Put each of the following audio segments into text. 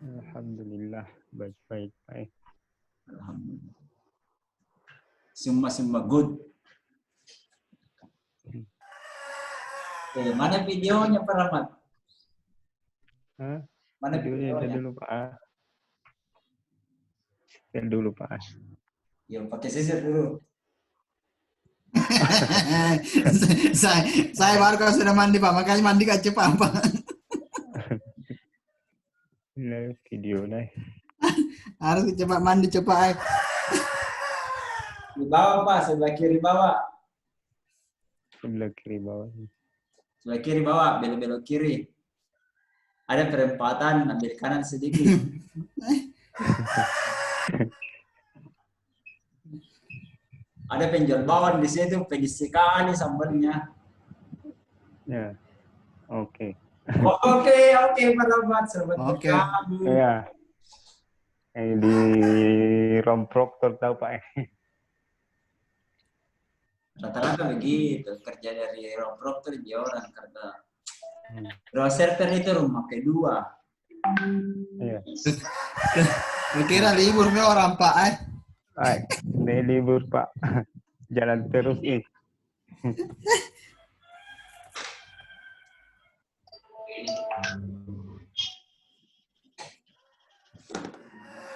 Alhamdulillah, baik-baik. Baik. Alhamdulillah. Semua good. Mana videonya Pak Rahmat? Hah? Mana Videonya videonya? dulu Pak. Lihat dulu Pak. Ya pakai sisir dulu. saya baru kalau sudah mandi Pak, makanya mandi gak cepat Pak. Ini video nih. Harus cepat mandi cepat. Di bawah Pak, sebelah kiri bawah. Sebelah kiri bawah. Sebelah kiri bawah, belok-belok kiri. Ada perempatan, ambil kanan sedikit. Ada penjual bawang di situ, pedis sekali sambalnya. Ya, oke. Oke, Pak Rahmat, selamat Oke. bergabung. Ya, di Romprok tahu Pak. Rata-rata begitu, kerja dari Romprok tuh dia orang karena browser itu rumah kedua. Iya. Kira liburnya orang Pak. Ini libur Pak. Jalan terus nih.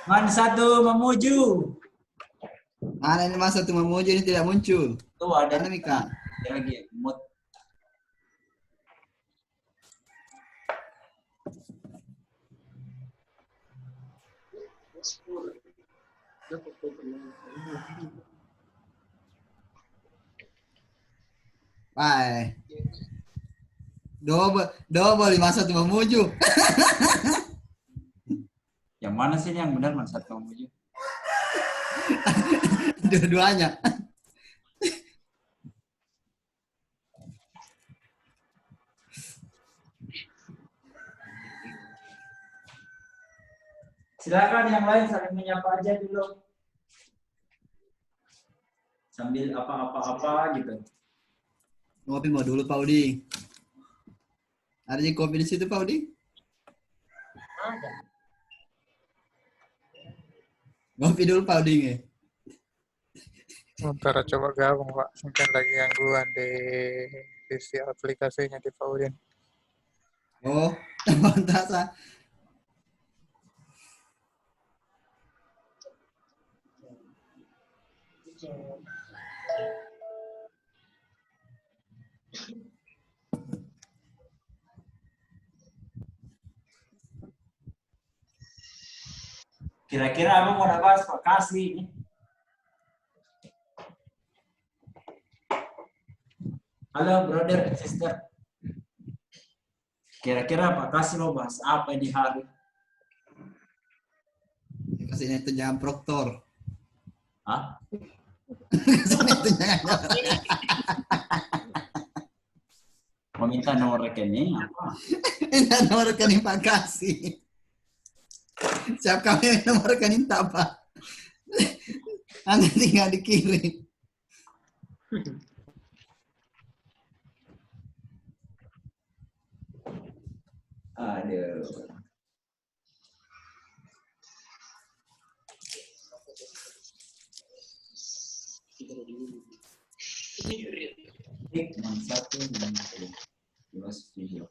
Man satu memuju. Mana ini masa tuh memuji ini tidak muncul. Tuh ada Mana Mika? lagi mood. Bye. Double masa tuh memuju. Yang mana sih yang benar man satu memuju? Dua-duanya. Silakan yang lain saling menyapa aja dulu. Sambil apa-apa gitu. Ngopi mau dulu Pak Udi. Ada di kopi di situ Pak Udi? Ada. Ngopi dulu Pak Udi nge. Sementara coba gabung Pak, mungkin lagi gangguan di sisi aplikasinya di Paudin. Oh, mantap. Kira-kira abang mau bahas vakasi ini? Halo brother and sister. Kira-kira vakasi mau bahas apa di hari? Kasih itu jangan proktor. Hah? Kasih itu jangan. Mau minta nomor rekening apa? Ini nomor rekening Pak kasih. Siap kami nomor rekening tak Pak. Anda tinggal dikirim. Aduh. Satu jelas video.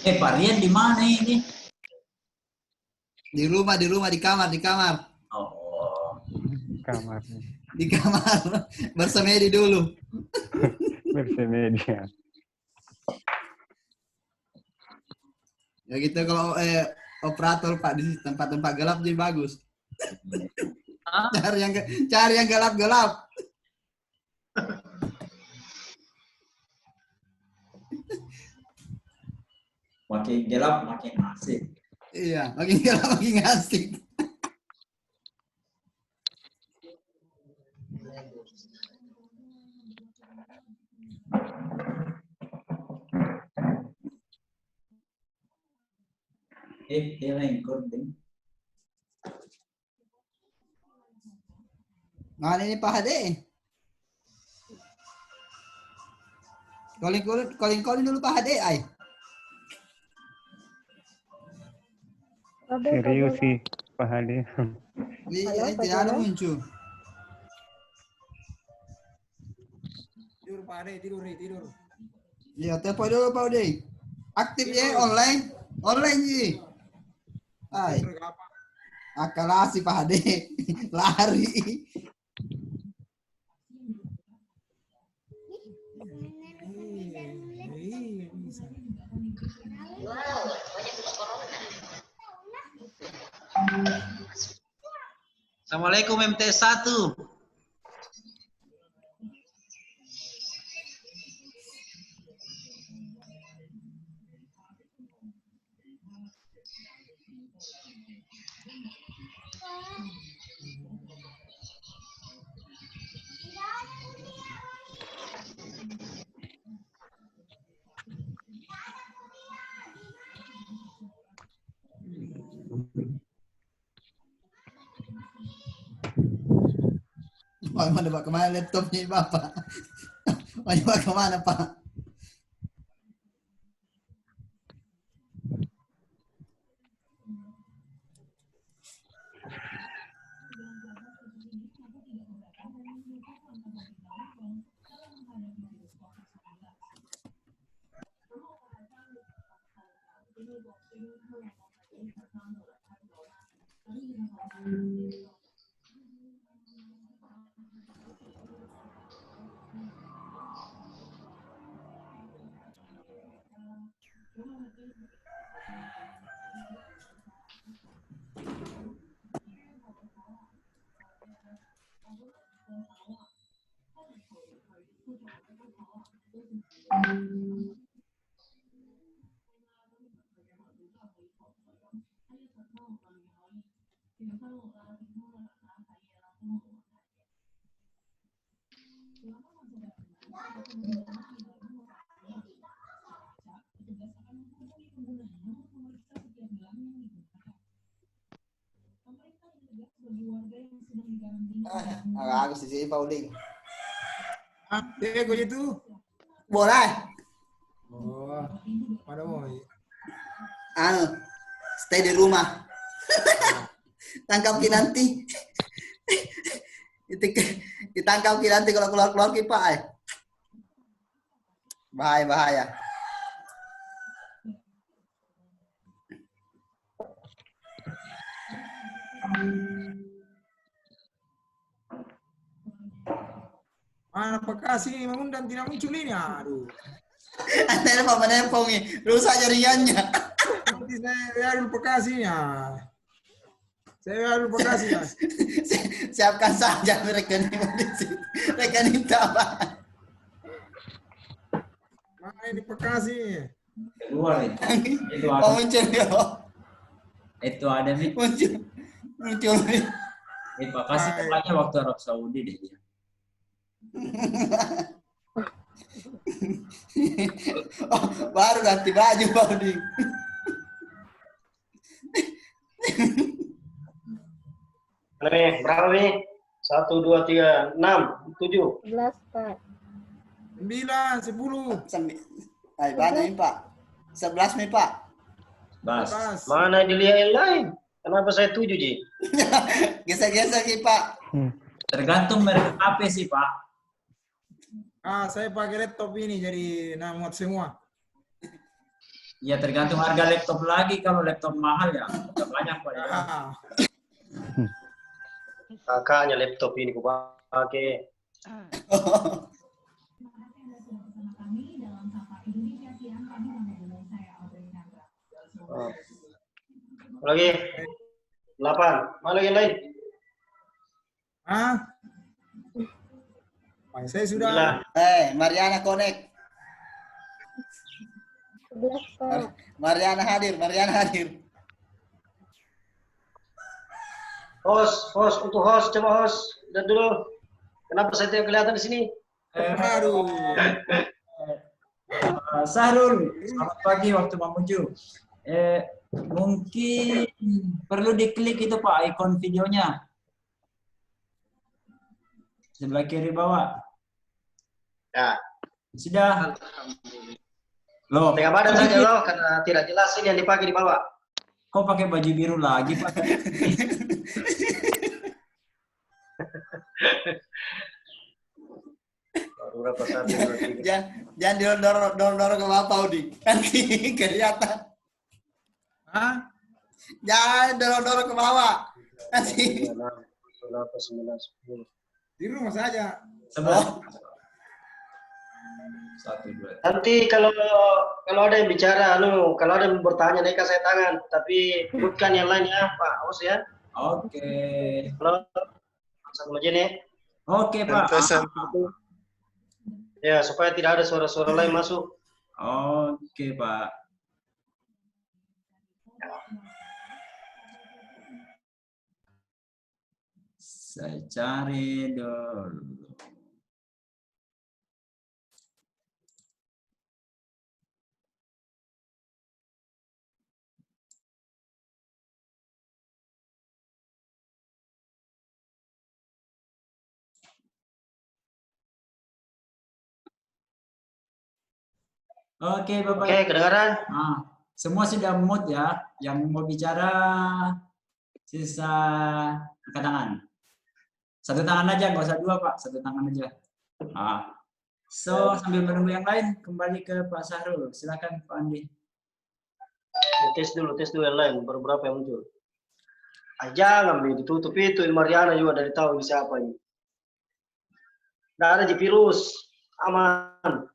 Pak Rian di mana ini? Di rumah, di kamar. Oh. Kamar. Di kamar. Bersemedi dulu. Bersemedia. Ya gitu kalau operator Pak di tempat-tempat gelap jadi bagus. Cari yang gelap-gelap. Makin gelap makin asik. Iya, makin gelap makin asik. Dia main coding. Mana ini Pak Hade? Calling dulu Pak Hade, ay. Serius sih, Pak Hadi. Iya, tidak ada muncul. Tidur Pak Ade, tidur. Iya, telepon dulu Pak Hade. Aktif ya online. Online sih. Ay, Tidur ke apa? akalasi Pak Hade. Lari. Iya, bisa. Assalamualaikum MT1. Pak, mana Pak? Kemana laptopnya Bapak? Mau dibawa kemana Pak? Aku sih Pauling. Gue itu. Boleh. Oh, pada mau. Anu, stay di rumah. Tangkap nanti. Ditangkap nanti kalau keluar Pak. Bahaya. Mana Bekasi mengundang tidak muncul ini, aduh. Antara Pak menempong nih, rusak jaringannya. Nanti saya harus Bekasinya. Saya harus Bekasi, Mas. Siapkan saja rekening di situ. Rekening apa? Mana ini Bekasi? Keluar itu. Itu ada. Oh muncul ya. Itu ada nih. Muncul. Pak kasih pokoknya waktu Arab Saudi deh dia. Oh, baru ganti baju Pak Uding. Nih, berapa nih? 1, 2, 3, 6, 7. 11, Pak. 9, 10. Ay, banyak nih Pak. 11 nih Pak. Bas. Mana dilihat yang lain? Kenapa saya 7, Ji? Geser-geser nih Pak. Tergantung merek HP sih Pak. Saya pakai laptop ini jadi muat semua. Ya tergantung harga laptop lagi. Kalau laptop mahal ya udah banyak Pak ya. Kakaknya laptop ini ku pakai. Lagi 8. Mana lagi yang lain? Saya sudah. Mariana connect. 11, Pak. Mariana hadir. Host, untuk host, coba host. Lihat dulu. Kenapa saya tidak kelihatan di sini? Aduh. Sahrul, selamat pagi waktu Mamuju. Mungkin perlu diklik itu Pak, ikon videonya. Sebelah kiri bawah. Ya. Sudah. Loh, Tengah badan saja loh, karena tidak jelas ini yang dipakai di bawah. kok pakai baju biru lagi Pak? Baru berapa saat ini? Jangan dorong ke bawah, Udi. Nanti kelihatan. Hah? Jangan dorong ke bawah. Nanti. 8, 9, 10. Di rumah saja. Sebelah. 1, 2. Nanti kalau ada yang bicara, kalau ada yang bertanya, naik saya tangan. Tapi bukan yang lain ya, Pak. Awas ya. Oke. Halo, satu aja nih. Oke Pak. Ya, supaya tidak ada suara-suara lain masuk. Oke Pak. Saya cari dulu. Oke Bapak. Oke, kedengaran? Nah, semua sudah mood ya. Yang mau bicara sisa angkat tangan. Satu tangan aja, nggak usah dua Pak. Satu tangan aja. Nah. So, sambil menunggu yang lain, kembali ke Pak Sahrul. Silakan Pak Andi. Tes dulu yang lain. Baru berapa yang muncul? Jangan ditutup itu. Mariana juga dari tahu ini siapa ini. Nggak ada virus. Aman.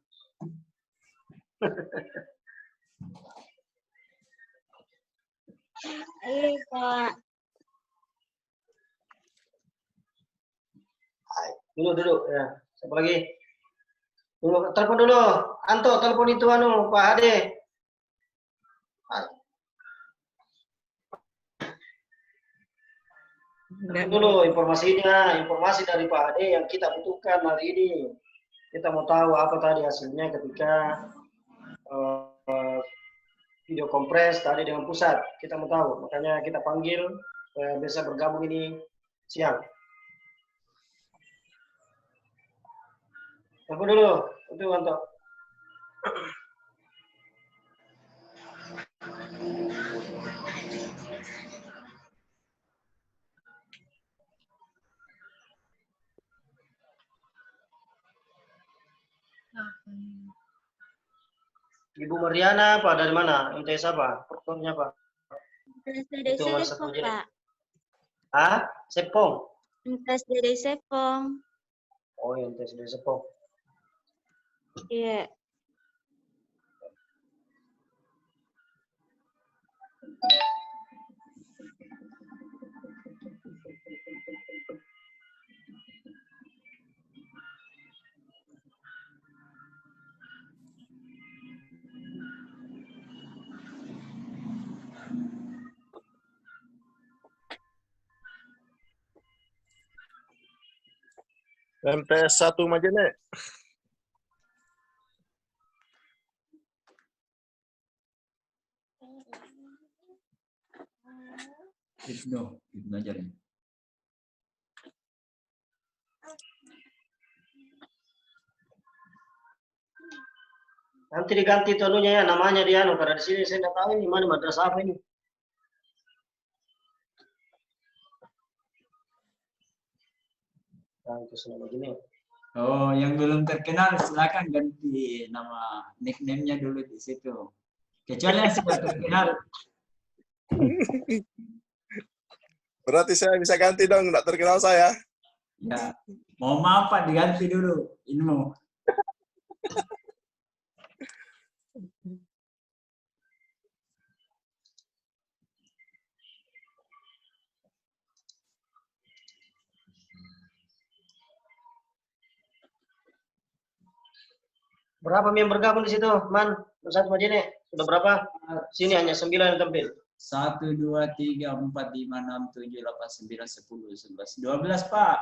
Iya, Pak. Duduk ya. Siapa lagi? Tunggu, telepon dulu. Anto, telepon itu Pak Ade. Dulu informasinya, informasi dari Pak Ade yang kita butuhkan hari ini. Kita mau tahu apa tadi hasilnya ketika video kompres tadi dengan pusat. Kita mau tahu, makanya kita panggil bisa bergabung ini siang. Tunggu dulu, itu Anto. Ibu Mariana, Pak, dari mana? MTS apa? Protokolnya apa? Tes dari Itu nomor Serpong, satu jadi. Pak. Ah, Sepong. Tes dari Serpong. Oh, MTS dari Sepong. Iya. MTS 1 Majene. Ibnu aja ya. Nanti diganti tununya ya, namanya dia karena di sini saya nggak tahu ini mana madrasah apa ini. Nah, itu sudah begini. Oh, yang belum terkenal silakan ganti nama nickname-nya dulu di situ. Kecuali yang sudah terkenal. Berarti saya bisa ganti dong, nggak terkenal saya. Ya, mau maaf Pak, diganti dulu. Ilmu. Berapa yang bergabung di situ, Man? Satu Majene. Sudah berapa? Sini hanya 9 yang tampil. 1, 2, 3, 4, 5, 6, 7, 8, 9, 10, 11, 12 Pak.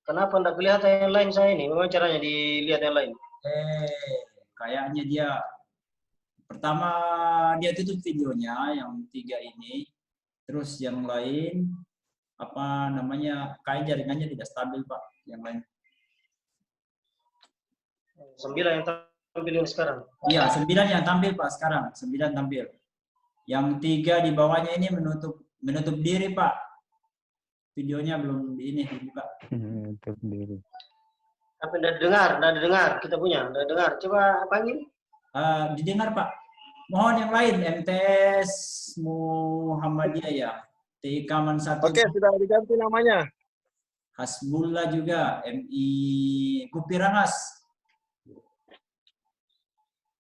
Kenapa enggak kelihatan yang lain saya ini? Memang caranya dilihat yang lain. Kayaknya dia pertama dia tutup videonya yang 3 ini, terus yang lain apa namanya kayak jaringannya tidak stabil Pak, yang lain. 9 yang tampil yang sekarang. Iya 9 yang tampil Pak sekarang, 9 tampil. Yang 3 di bawahnya ini menutup diri Pak. Videonya belum ini dibuka. Menutup diri. Tapi tidak dengar kita punya, tidak dengar. Coba panggil. Didengar Pak. Mohon yang lain, MTS Muhammadiyah ya. TIK Man 1. Oke, sudah diganti namanya. Hasbullah juga, MI Kupirangas.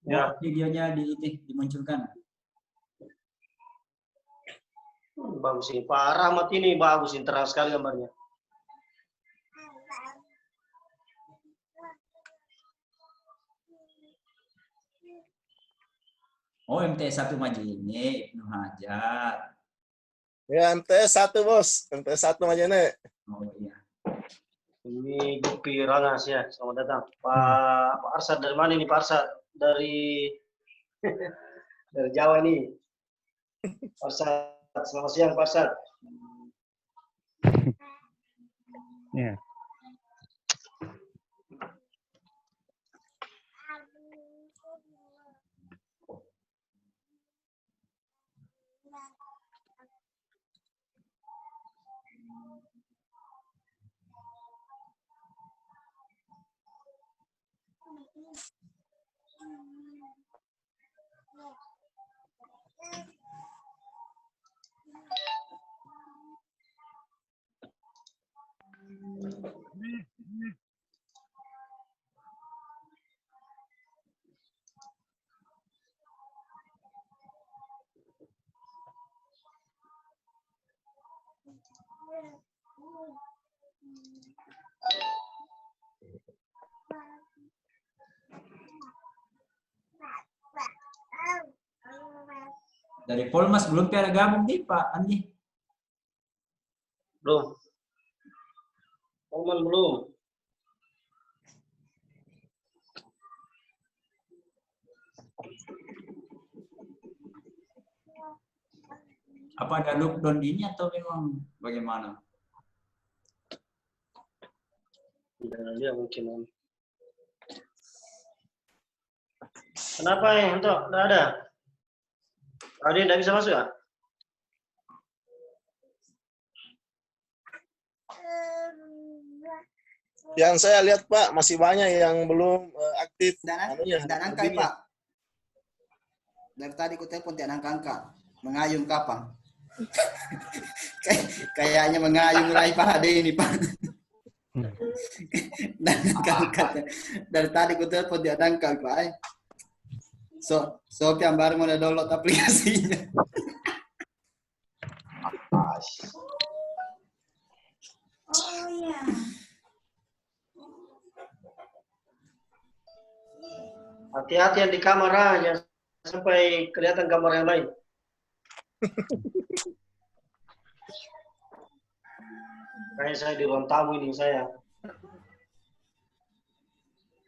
Ya. Videonya dimunculkan. Bagus ini. Pak Rahmat ini bagus, ini terang sekali gambarnya. Oh, MTS 1 Majene, Ibnu Hajar. Ya, MTS 1, Bos. MTS 1 Majene. Oh iya. Ini Gupi Rangas ya, selamat datang. Pak Arsad dari mana ini Pak Arsad? Dari dari Jawa ini. Pak Arsad, selamat siang Pak Arsad. Ya. Dari Polmas belum pada gabung nih Pak Andi. Belum. Oman belum. Apa ada lockdown ini atau memang bagaimana? Tidak dia mungkin. Kenapa ya? Untuk tidak ada. Tadi tidak bisa masuk ya? Yang saya lihat Pak, masih banyak yang belum aktif. Tidak angka Pak. Dari tadi ku telepon tidak angka. Mengayun kapan? Kayaknya mengayun mulai Pak Ade ini Pak. Dan angka. Dari tadi ku telepon tidak angka Pak. Sofian baru mau download aplikasinya. Oh ya. Hati-hati yang di kamar aja sampai kelihatan kamar yang lain. Kayak saya di ruang tamu ini saya.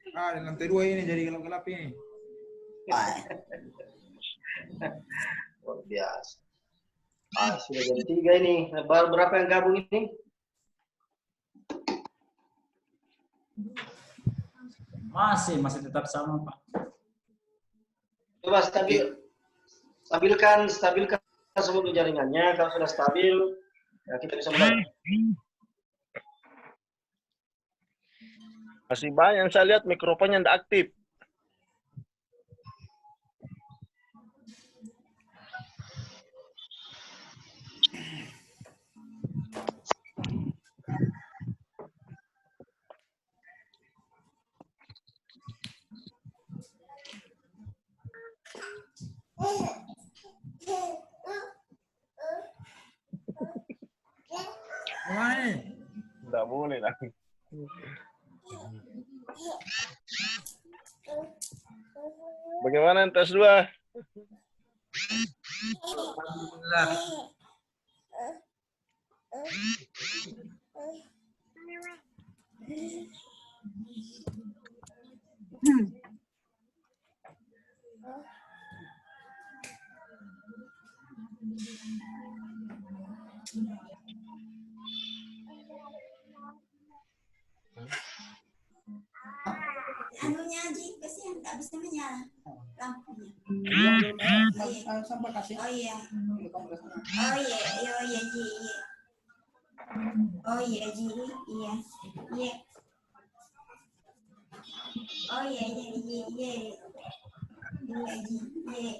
Di lantai 2 ini jadi gelap-gelap ini. Luar biasa. Sudah jam 3 ini. Baru berapa yang gabung ini? Masih tetap sama Pak. Coba stabilkan seluruh jaringannya. Kalau sudah stabil, ya kita bisa mulai. Masih banyak yang saya lihat mikrofonnya tidak aktif. Tidak boleh lagi. Bagaimana tes 2? Alhamdulillah. Anunya Ji, kasihan nggak bisa menyala lampunya. Sampai kasih. Oh iya. Oh iya, oh iya Ji. Iya. Oh iya Ji, iya. Iya. Oh iya iya iya iya. Iya Ji, iya.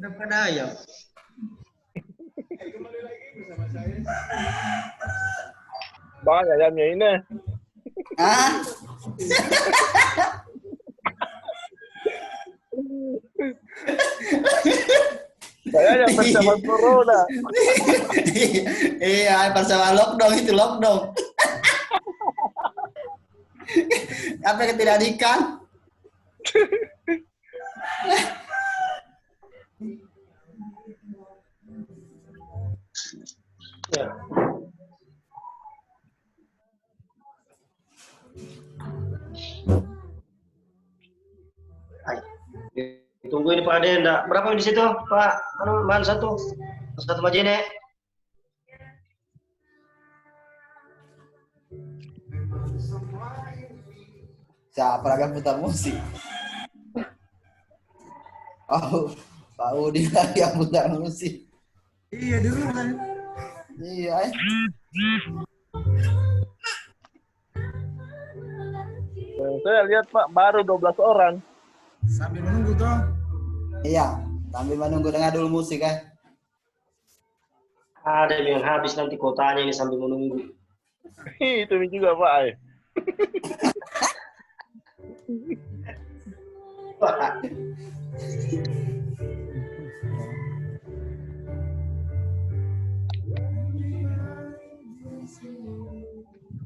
Daripada ayam. Banyak ayamnya ini. Ah, Kayaknya persiapan corona. iya, bersama lockdown itu lockdown. Apa ketidak nikah? Ya. Ay, ditunggu ini Pak Ade, enggak. Berapa di situ, Pak? Anu, bahan satu. Satu majene. Siapa lagi yang putar musik? Oh, Pak Udi lagi yang putar musik. Iya dulu kan. Iya, Saya lihat Pak, baru 12 orang. Sambil menunggu toh. Iya, sambil menunggu dengar dulu musik kan. Ada yang habis nanti kotanya ini sambil menunggu. Itu juga Pak.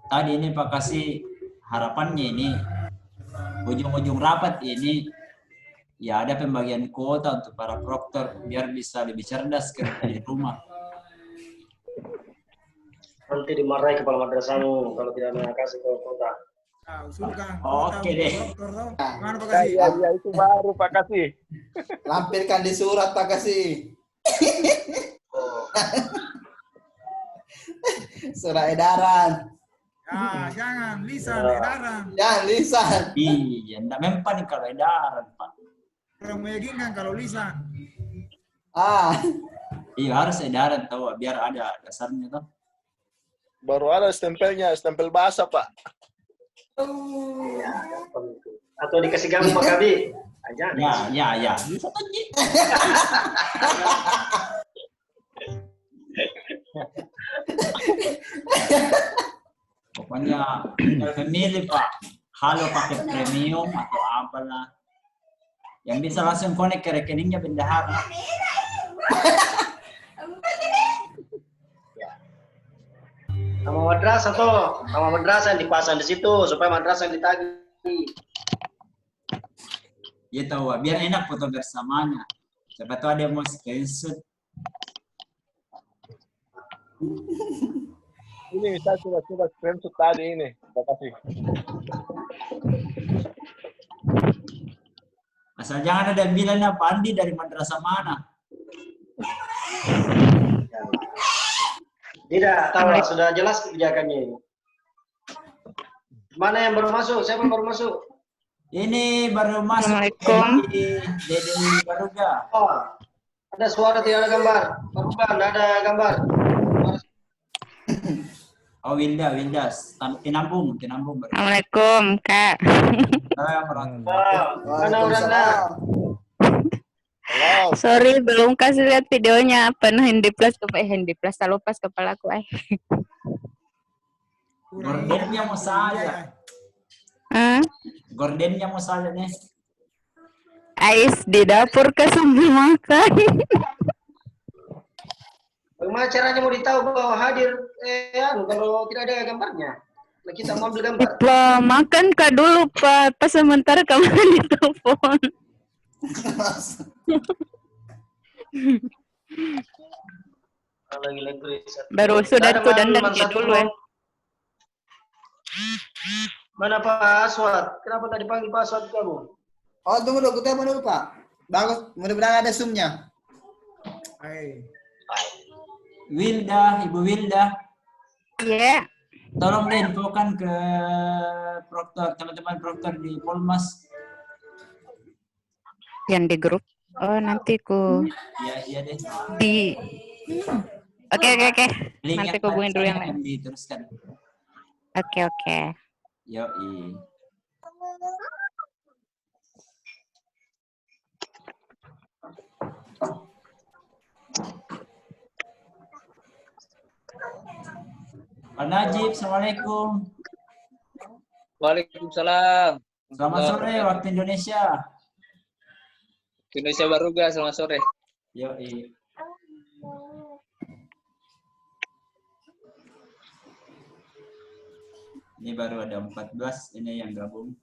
Tadi ini Pak kasih harapannya ini ujung-ujung rapat ini ya ada pembagian kuota untuk para proktor biar bisa lebih cerdas kerja di rumah. Nanti dimarahi kepala madrasahmu kalau tidak kasih ke kota. Nah, usulkan. Oke deh. Mana Pak Kasih? Iya, itu baru Pak Kasih. Lampirkan di surat Pak Kasih. Surat edaran. Ah, jangan lisan edaran. Jangan lisan. Iya, enggak mempan kalau edaran Pak. Orang meyakinkan kalau lisan. Ah, Iya harus edaran tahu biar ada dasarnya tuh. Baru ada stempelnya, stempel bahasa Pak. Atau dikasih gampang Pak Kabi. Aja. Ya. Pokoknya memilih Pak. Halo pakai premium atau apalah. Yang bisa langsung connect ke rekeningnya bendahara. Nama madrasah toh, nama madrasah yang dipasang di situ supaya madrasah yang ditagih. Ya tahu, biar enak foto bersamanya. Siapa tahu ada yang mau screenshot. Ini saya sudah screenshot tadi ini. Terima kasih. Asal jangan ada yang bilang apa Andi dari madrasah mana. Tidak, tahu sudah jelas kebijakannya ini. Mana yang baru masuk? Siapa yang baru masuk? Ini baru masuk. Assalamualaikum. Dede Baruga. Oh, ada suara tidak ada gambar. Baruga, tidak ada gambar. Oh Wilda. Tinambung. Assalamualaikum, Kak. Mana orangnya? Halo. Sorry, belum kasih lihat videonya. Penuh Handy Plus tak lupa kepalaku. Gordennya mau saja. Gordennya mau saja nih. Ais di dapur ke sambil makan. Bagaimana caranya mau ditahu bahwa hadir kalau tidak ada gambarnya? Kita mau ambil gambar. Makan Kak dulu, Pak. Pas sementara kamu di telepon. Lagi elektris. Baru sudah Ada tuh dandan Mang kayak satu dulu ya. Mana Pak Aswad? Kenapa tadi panggil Pak Aswad kamu? Oh, tunggu dulu, kita dulu, Pak. Bagus, mudah-mudahan ada zoom-nya. Hai. Wilda, Ibu Wilda, Iya. tolong deh infokan ke proktor, teman-teman proktor di Polmas. Yang di grup. Oh, nanti ku Iya deh. di. Oke. Linknya Nanti ku hubungin dulu yang akan lain. diteruskan. Oke. Yoi. Pak Najib, Assalamualaikum. Waalaikumsalam. Selamat sore waktu Indonesia. Indonesia baru guys, selamat sore. Yoi. Ini baru ada 14, ini yang gabung.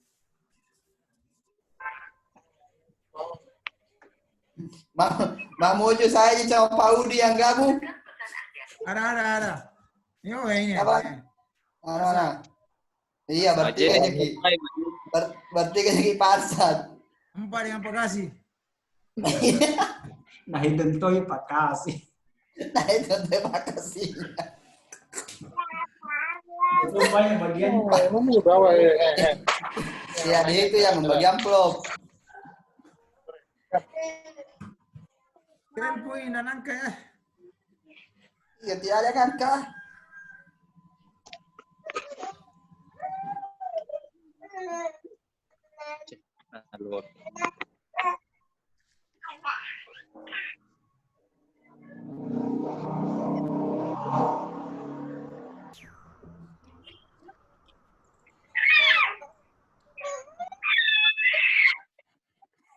Mbak Mojo saya sama Pak Udi yang gabung. Ada. Ini. Apa? Mana? Iya, berarti lagi pasar. 4 dengan Pak Kasih. Nah itu tuh Pak Kasih. Itu banyak bagian. Ya, dia itu yang membagi amplop. Keren poin dan angka ya. Iya, tidak ada kan, Kak? Halo.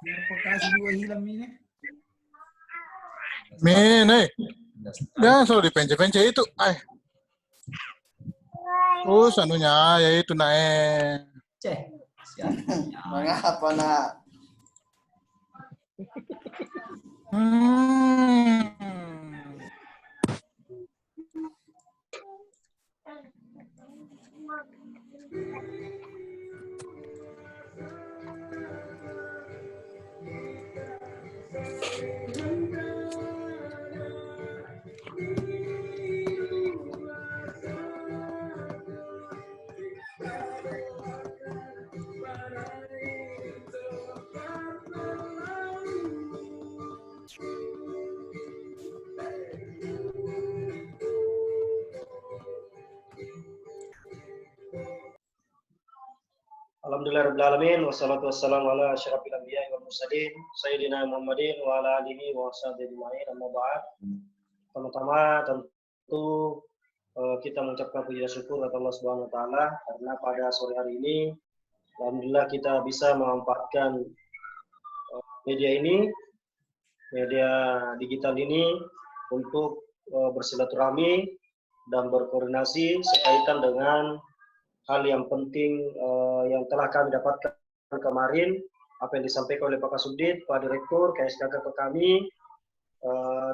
Biar Pak Kasih juga hilang ini. Jangan selalu dipence-pence itu. Terus anunya ya itu naik. Mengapa, nak? Alhamdulillahirrahmanirrahim. Wassalatu wassalamu ala asyrafil anbiya'i wal mursalin sayyidina Muhammadin wa ala alihi wa sahbihi ajma'in. Amma ba'd. Pertama-tama tentu kita mengucapkan puji dan syukur kepada Allah Subhanahu wa taala karena pada sore hari ini alhamdulillah kita bisa memanfaatkan media ini, media digital ini untuk bersilaturahmi dan berkoordinasi sekaitan dengan hal yang penting yang telah kami dapatkan kemarin, apa yang disampaikan oleh Pak Kasubdit, Pak Direktur, KSKK ke kami,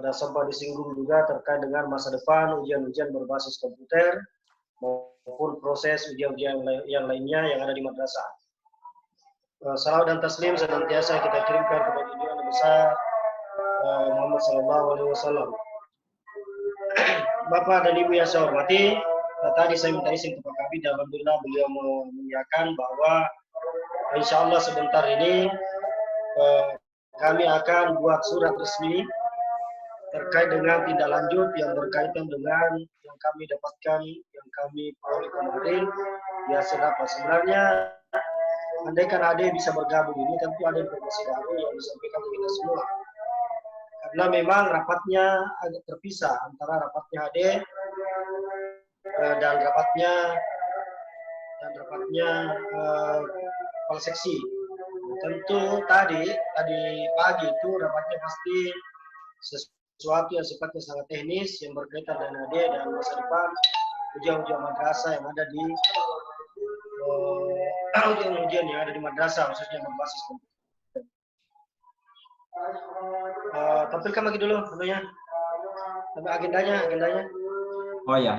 dan sempat disinggung juga terkait dengan masa depan ujian-ujian berbasis komputer maupun proses ujian-ujian yang lainnya yang ada di madrasah. Salawat dan taslim senantiasa kita kirimkan kepada junjungan besar Muhammad SAW. Bapak dan Ibu yang saya hormati, tadi saya minta izin kepada kami dan alhamdulillah beliau mengiyakan bahwa insya Allah sebentar ini kami akan buat surat resmi terkait dengan tindak lanjut yang berkaitan dengan yang kami dapatkan, yang kami peroleh kemarin di hasil rapat. Sebenarnya andaikan Ade bisa bergabung ini tentu ada informasi baru yang disampaikan ke kita semua. Karena memang rapatnya agak terpisah antara rapatnya Ade dan rapatnya kepala seksi. Tentu tadi pagi itu rapatnya pasti sesuatu yang sifatnya sangat teknis yang berkaitan dengan AD dan masa depan ujian-ujian madrasah yang ada di ujian yang ada di madrasah khususnya berbasis komputer. Tampilkan lagi dulu tentunya. Agendanya. Oh iya.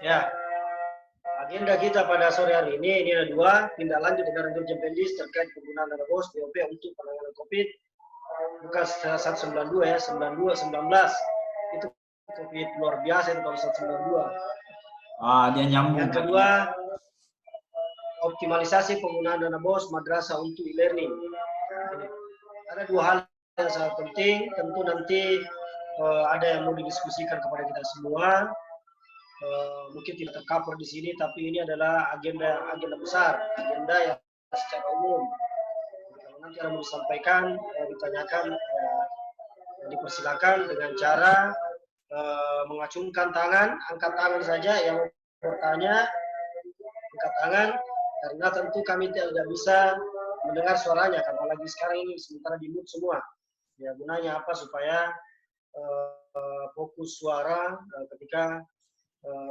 Ya, agenda kita pada sore hari ini ada 2, tindak lanjut edaran Dirjen Pendis terkait penggunaan dana BOS BOP untuk penanganan COVID. Bukan 192 ya, 19. Itu COVID luar biasa itu kalau 192. Dia nyambung. Yang kedua, optimalisasi penggunaan dana BOS madrasah untuk e-learning. Ada 2 hal yang sangat penting, tentu nanti ada yang mau didiskusikan kepada kita semua. Mungkin tidak tercover di sini, tapi ini adalah agenda besar, agenda yang secara umum. Kalau nanti akan disampaikan, ditanyakan, dipersilakan dengan cara mengacungkan tangan, angkat tangan saja yang bertanya, angkat tangan, karena tentu kami tidak bisa mendengar suaranya, apalagi sekarang ini sementara di mute semua. Ya, gunanya apa? Supaya fokus suara ketika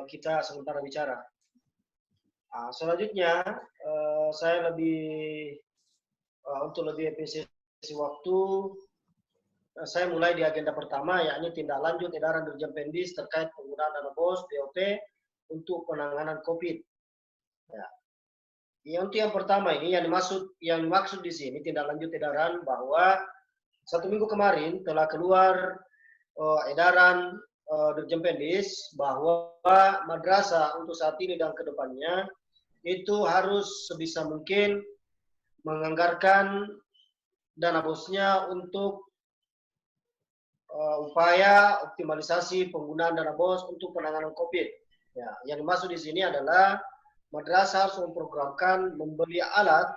kita sementara bicara. Selanjutnya, saya untuk lebih efisiensi waktu, saya mulai di agenda pertama, yakni tindak lanjut edaran Dirjen Pendis terkait penggunaan dana BOS BOP untuk penanganan COVID. Ya. Yang pertama ini yang dimaksud di sini tindak lanjut edaran bahwa 1 minggu kemarin telah keluar edaran Dirjen Pendis bahwa madrasah untuk saat ini dan kedepannya itu harus sebisa mungkin menganggarkan dana BOS-nya untuk upaya optimalisasi penggunaan dana BOS untuk penanganan COVID. Ya, yang dimaksud di sini adalah madrasah harus memprogramkan membeli alat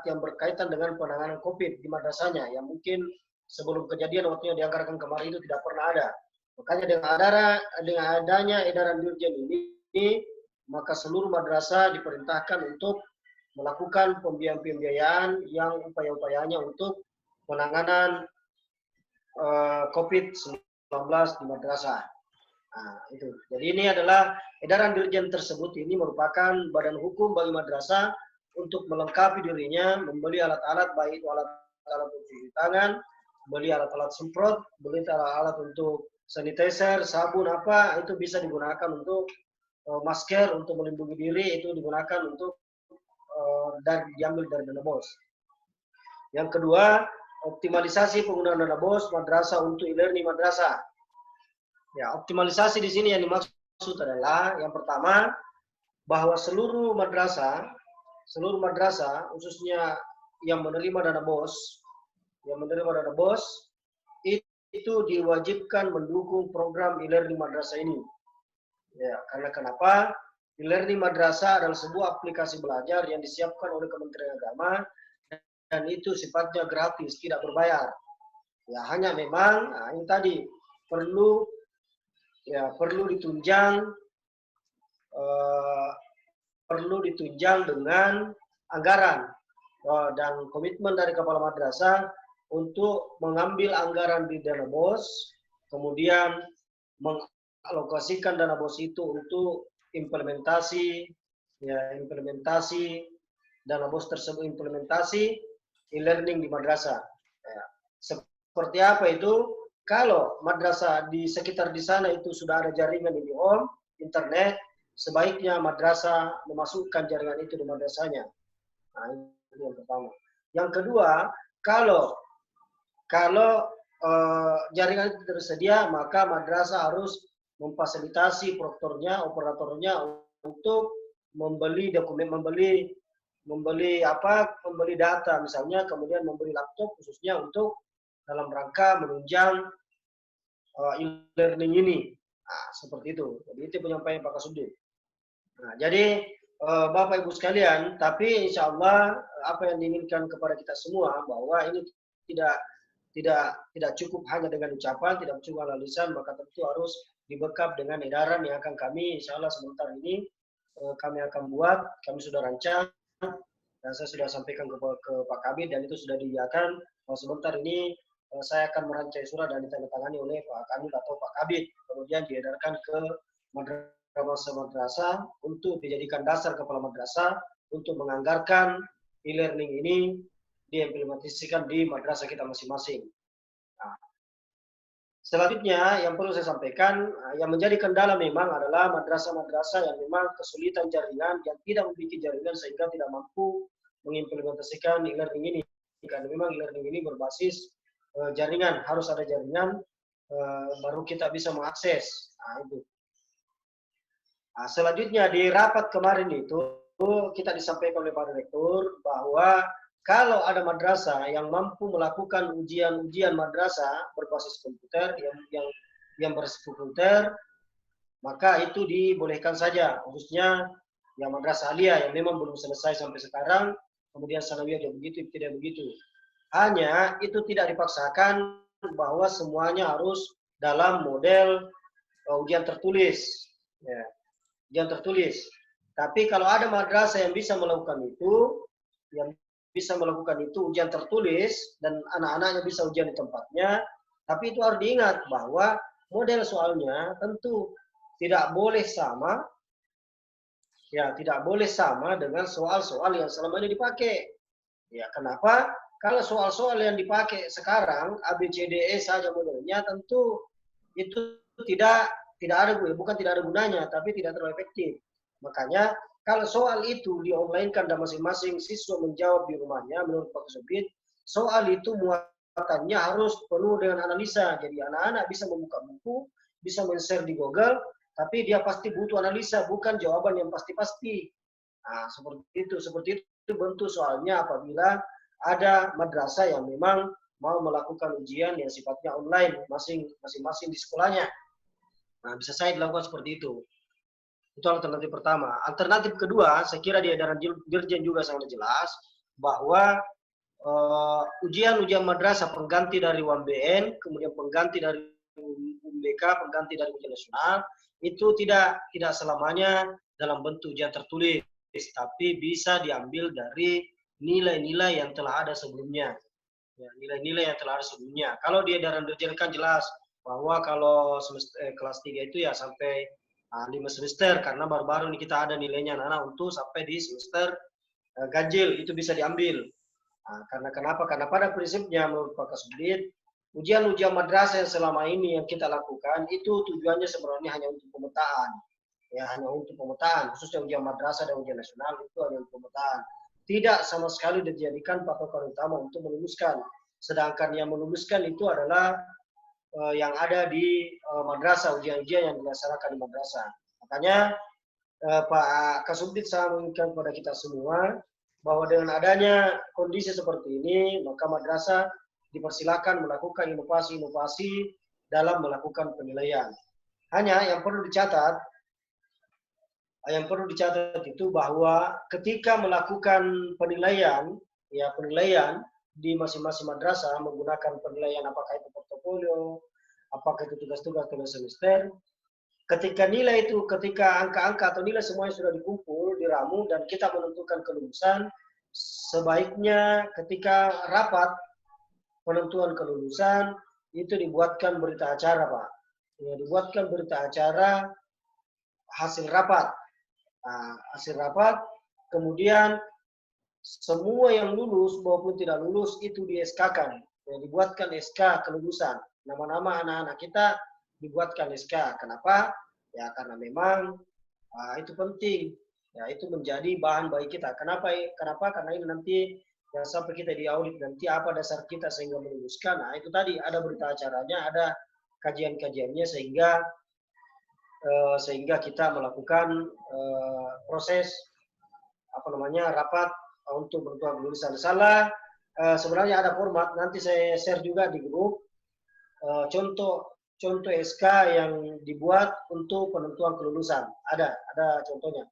yang berkaitan dengan penanganan COVID di madrasahnya yang mungkin sebelum kejadian waktu yang dianggarkan kemarin itu tidak pernah ada. Makanya dengan adanya edaran Dirjen ini, maka seluruh madrasah diperintahkan untuk melakukan pembiayaan yang upaya-upayanya untuk penanganan COVID-19 di madrasah. Nah, itu. Jadi ini adalah edaran Dirjen tersebut ini merupakan badan hukum bagi madrasah untuk melengkapi dirinya, membeli alat-alat baik itu alat-alat untuk cuci tangan, beli alat-alat semprot, beli alat-alat untuk sanitizer, sabun apa itu bisa digunakan untuk masker untuk melindungi diri, itu digunakan untuk diambil dari dana BOS. Yang kedua, optimalisasi penggunaan dana BOS madrasah untuk e-learning madrasah. Ya, optimalisasi di sini yang dimaksud adalah yang pertama bahwa seluruh madrasah khususnya yang menerima dana BOS itu diwajibkan mendukung program e-learning madrasah ini. Ya, karena kenapa? E-learning madrasah adalah sebuah aplikasi belajar yang disiapkan oleh Kementerian Agama dan itu sifatnya gratis, tidak berbayar. Ya, hanya memang ini tadi perlu ditunjang dengan anggaran dan komitmen dari kepala madrasah untuk mengambil anggaran di dana BOS, kemudian mengalokasikan dana BOS itu untuk implementasi dana BOS tersebut, implementasi e-learning di madrasah. Ya. Seperti apa itu? Kalau madrasah di sekitar di sana itu sudah ada jaringan di home, internet, sebaiknya madrasah memasukkan jaringan itu di madrasahnya. Nah, itu yang pertama. Yang kedua, kalau jaringan itu tersedia, maka madrasah harus memfasilitasi operatornya untuk membeli dokumen, membeli data misalnya, kemudian membeli laptop khususnya untuk dalam rangka menunjang e-learning ini. Nah, seperti itu. Jadi itu penyampaian Pak Kasubdit. Nah, jadi Bapak Ibu sekalian, tapi insya Allah apa yang diinginkan kepada kita semua bahwa ini tidak tidak cukup hanya dengan ucapan, tidak cukup dengan lisan, maka tentu harus dibekap dengan edaran yang akan kami insya Allah sebentar ini kami akan buat, kami sudah rancang dan saya sudah sampaikan ke Pak Kabid dan itu sudah diiakan. Sebentar ini saya akan merancang surat dan ditandatangani oleh Pak Kanwil atau Pak Kabid, kemudian diedarkan ke madrasah untuk dijadikan dasar kepala madrasah untuk menganggarkan e-learning ini diimplementasikan di madrasah kita masing-masing. Nah, selanjutnya yang perlu saya sampaikan, yang menjadi kendala memang adalah madrasah-madrasah yang memang kesulitan jaringan, yang tidak memiliki jaringan sehingga tidak mampu mengimplementasikan e-learning ini. Karena memang e-learning ini berbasis jaringan, harus ada jaringan baru kita bisa mengakses. Nah, itu. Nah, selanjutnya di rapat kemarin itu kita disampaikan oleh Pak Direktur bahwa kalau ada madrasah yang mampu melakukan ujian madrasah berbasis komputer, yang berbasis komputer, maka itu dibolehkan saja, khususnya yang madrasah aliyah yang memang belum selesai sampai sekarang, kemudian sanawiyah juga begitu, tidak begitu. Hanya itu tidak dipaksakan bahwa semuanya harus dalam model ujian tertulis, ya, ujian tertulis. Tapi kalau ada madrasah yang bisa melakukan itu, ujian tertulis dan anak-anaknya bisa ujian di tempatnya, tapi itu harus diingat bahwa model soalnya tentu tidak boleh sama, ya tidak boleh sama dengan soal-soal yang selama ini dipakai. Ya kenapa? Kalau soal-soal yang dipakai sekarang ABCDE saja modelnya, tentu itu tidak ada, bukan tidak ada gunanya, tapi tidak terlalu efektif. Makanya kalau soal itu di-online-kan dan masing-masing siswa menjawab di rumahnya, menurut Pak Kasubdit, soal itu muatannya harus penuh dengan analisa. Jadi anak-anak bisa membuka buku, bisa men-share di Google, tapi dia pasti butuh analisa, bukan jawaban yang pasti-pasti. Nah, seperti itu bentuk soalnya apabila ada madrasah yang memang mau melakukan ujian yang sifatnya online, masing-masing di sekolahnya. Nah, bisa saya dilakukan seperti itu. Itu alternatif pertama. Alternatif kedua, saya kira di edaran Dirjen juga sangat jelas bahwa ujian-ujian madrasah pengganti dari UMBN, kemudian pengganti dari UMBK, pengganti dari ujian nasional, itu tidak selamanya dalam bentuk ujian tertulis, tapi bisa diambil dari nilai-nilai yang telah ada sebelumnya. Ya, nilai-nilai yang telah ada sebelumnya. Kalau di edaran Dirjen kan jelas bahwa kalau kelas 3 itu ya sampai 5 semester, karena baru-baru ini kita ada nilainya anak-anak untuk sampai di semester ganjil, itu bisa diambil. Nah, karena kenapa? Karena pada prinsipnya menurut Pak Kasubdit, ujian-ujian madrasah yang selama ini yang kita lakukan, itu tujuannya sebenarnya hanya untuk pemetaan. Ya, hanya untuk pemetaan, khususnya ujian madrasah dan ujian nasional, itu hanya untuk pemetaan. Tidak sama sekali dijadikan patokan utama untuk meluluskan. Sedangkan yang meluluskan itu adalah yang ada di madrasah, ujian-ujian yang dilaksanakan di madrasah. Makanya Pak Kasubdit saya mengingatkan kepada kita semua bahwa dengan adanya kondisi seperti ini, maka madrasah dipersilakan melakukan inovasi-inovasi dalam melakukan penilaian. Hanya yang perlu dicatat itu bahwa ketika melakukan penilaian di masing-masing madrasah menggunakan penilaian apakah itu portofolio, apakah itu tugas-tugas semester, ketika angka-angka atau nilai semuanya sudah dikumpul, diramu, dan kita menentukan kelulusan, sebaiknya ketika rapat penentuan kelulusan, itu dibuatkan berita acara, Pak. Ya, dibuatkan berita acara hasil rapat. Nah, hasil rapat, kemudian semua yang lulus maupun tidak lulus itu di-SK-kan. Ya, dibuatkan SK kelulusan. Nama-nama anak-anak kita dibuatkan SK. Kenapa? Ya karena memang itu penting. Ya itu menjadi bahan bagi kita. Kenapa? Karena ini nanti ya, sampai kita diaudit nanti apa dasar kita sehingga meluluskan. Nah itu tadi ada berita acaranya, ada kajian-kajiannya sehingga kita melakukan proses rapat untuk penentuan kelulusan. Sebenarnya ada format, nanti saya share juga di grup contoh SK yang dibuat untuk penentuan kelulusan. Ada contohnya.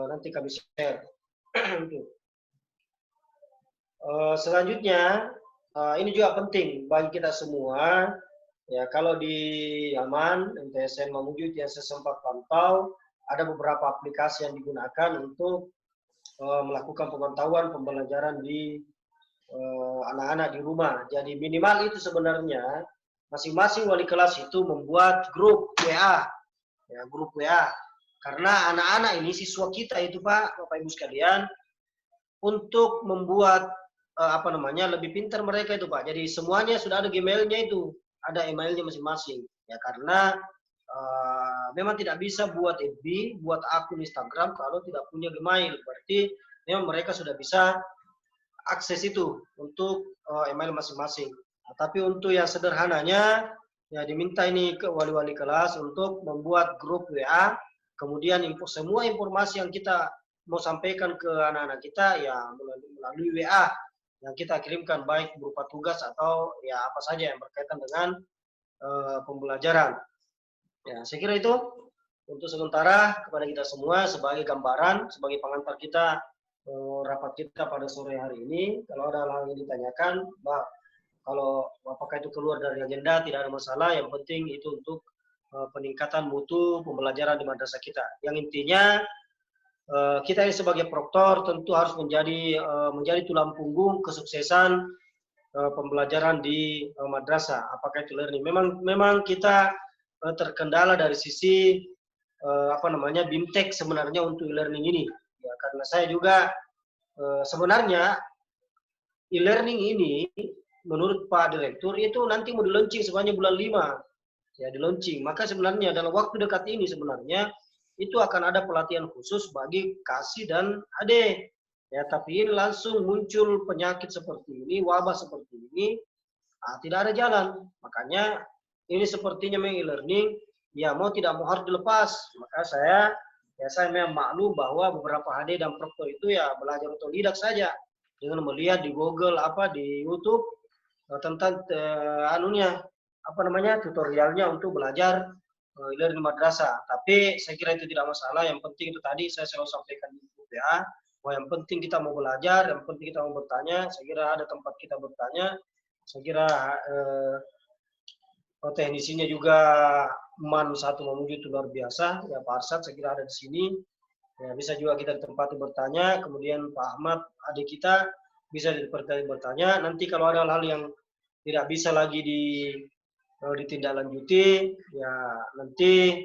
Nanti kami share. Selanjutnya ini juga penting bagi kita semua. Ya, kalau di Yaman, MTSN Mamuju yang saya sempat pantau, ada beberapa aplikasi yang digunakan untuk melakukan pemantauan pembelajaran di anak-anak di rumah. Jadi minimal itu sebenarnya masing-masing wali kelas itu membuat grup WA, ya, grup WA. Karena anak-anak ini siswa kita itu Pak, Bapak Ibu sekalian, untuk membuat lebih pintar mereka itu Pak. Jadi semuanya sudah ada Gmail-nya itu, ada emailnya masing-masing. Ya karena memang tidak bisa buat FB, buat akun Instagram kalau tidak punya Gmail. Berarti memang mereka sudah bisa akses itu untuk email masing-masing. Nah, tapi untuk yang sederhananya, ya diminta ini ke wali-wali kelas untuk membuat grup WA. Kemudian semua informasi yang kita mau sampaikan ke anak-anak kita ya melalui WA yang kita kirimkan baik berupa tugas atau ya apa saja yang berkaitan dengan pembelajaran. Ya, saya kira itu untuk sementara kepada kita semua sebagai gambaran, sebagai pengantar kita rapat kita pada sore hari ini. Kalau ada hal yang ditanyakan, kalau apakah itu keluar dari agenda tidak ada masalah. Yang penting itu untuk peningkatan mutu pembelajaran di madrasah kita. Yang intinya kita ini sebagai proktor tentu harus menjadi tulang punggung kesuksesan pembelajaran di madrasah. Apakah itu learning? Memang kita terkendala dari sisi BIMTEK sebenarnya untuk e-learning ini. Ya, karena saya juga sebenarnya e-learning ini menurut Pak Direktur itu nanti mau di-launching sebenarnya bulan 5. Ya, di-launching. Maka sebenarnya dalam waktu dekat ini sebenarnya itu akan ada pelatihan khusus bagi Kasih dan Ade. Ya, tapi ini langsung muncul penyakit seperti ini, wabah seperti ini, tidak ada jalan. Makanya ini sepertinya e-learning, ya mau tidak mau harus dilepas. Maka saya memang maklum bahwa beberapa HD dan proktor itu ya belajar otodidak saja dengan melihat di Google di YouTube tentang tutorialnya untuk belajar e-learning madrasah. Tapi saya kira itu tidak masalah. Yang penting itu tadi saya selalu sampaikan di WA, bahwa yang penting kita mau belajar, yang penting kita mau bertanya. Saya kira ada tempat kita bertanya. Saya kira teknisinya juga Man satu Mamuju itu luar biasa. Ya Pak Arsad saya kira ada di sini. Ya, bisa juga kita ditempati bertanya. Kemudian Pak Ahmad adik kita bisa bertanya. Nanti kalau ada hal-hal yang tidak bisa lagi ditindaklanjuti, ya nanti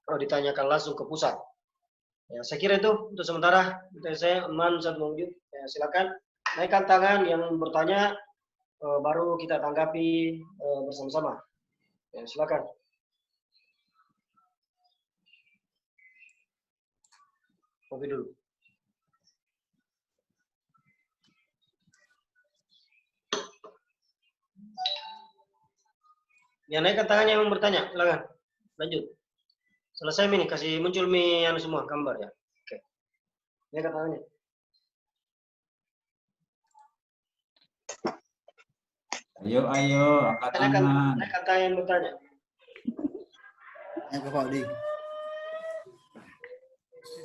ditanyakan langsung ke pusat. Ya, saya kira itu untuk sementara. Saya Man satu Mamuju. Ya, silakan naikkan tangan yang bertanya, baru kita tanggapi bersama-sama. Ya, silakan. Kopi dulu. Ya, naikkan tangannya yang bertanya, silakan. Lanjut. Selesai nih, kasih muncul semua gambar ya. Oke. Naikkan tangannya. Ayo, angkat tangan. Naikkan tangan yang bertanya. Ayo Pak Dik.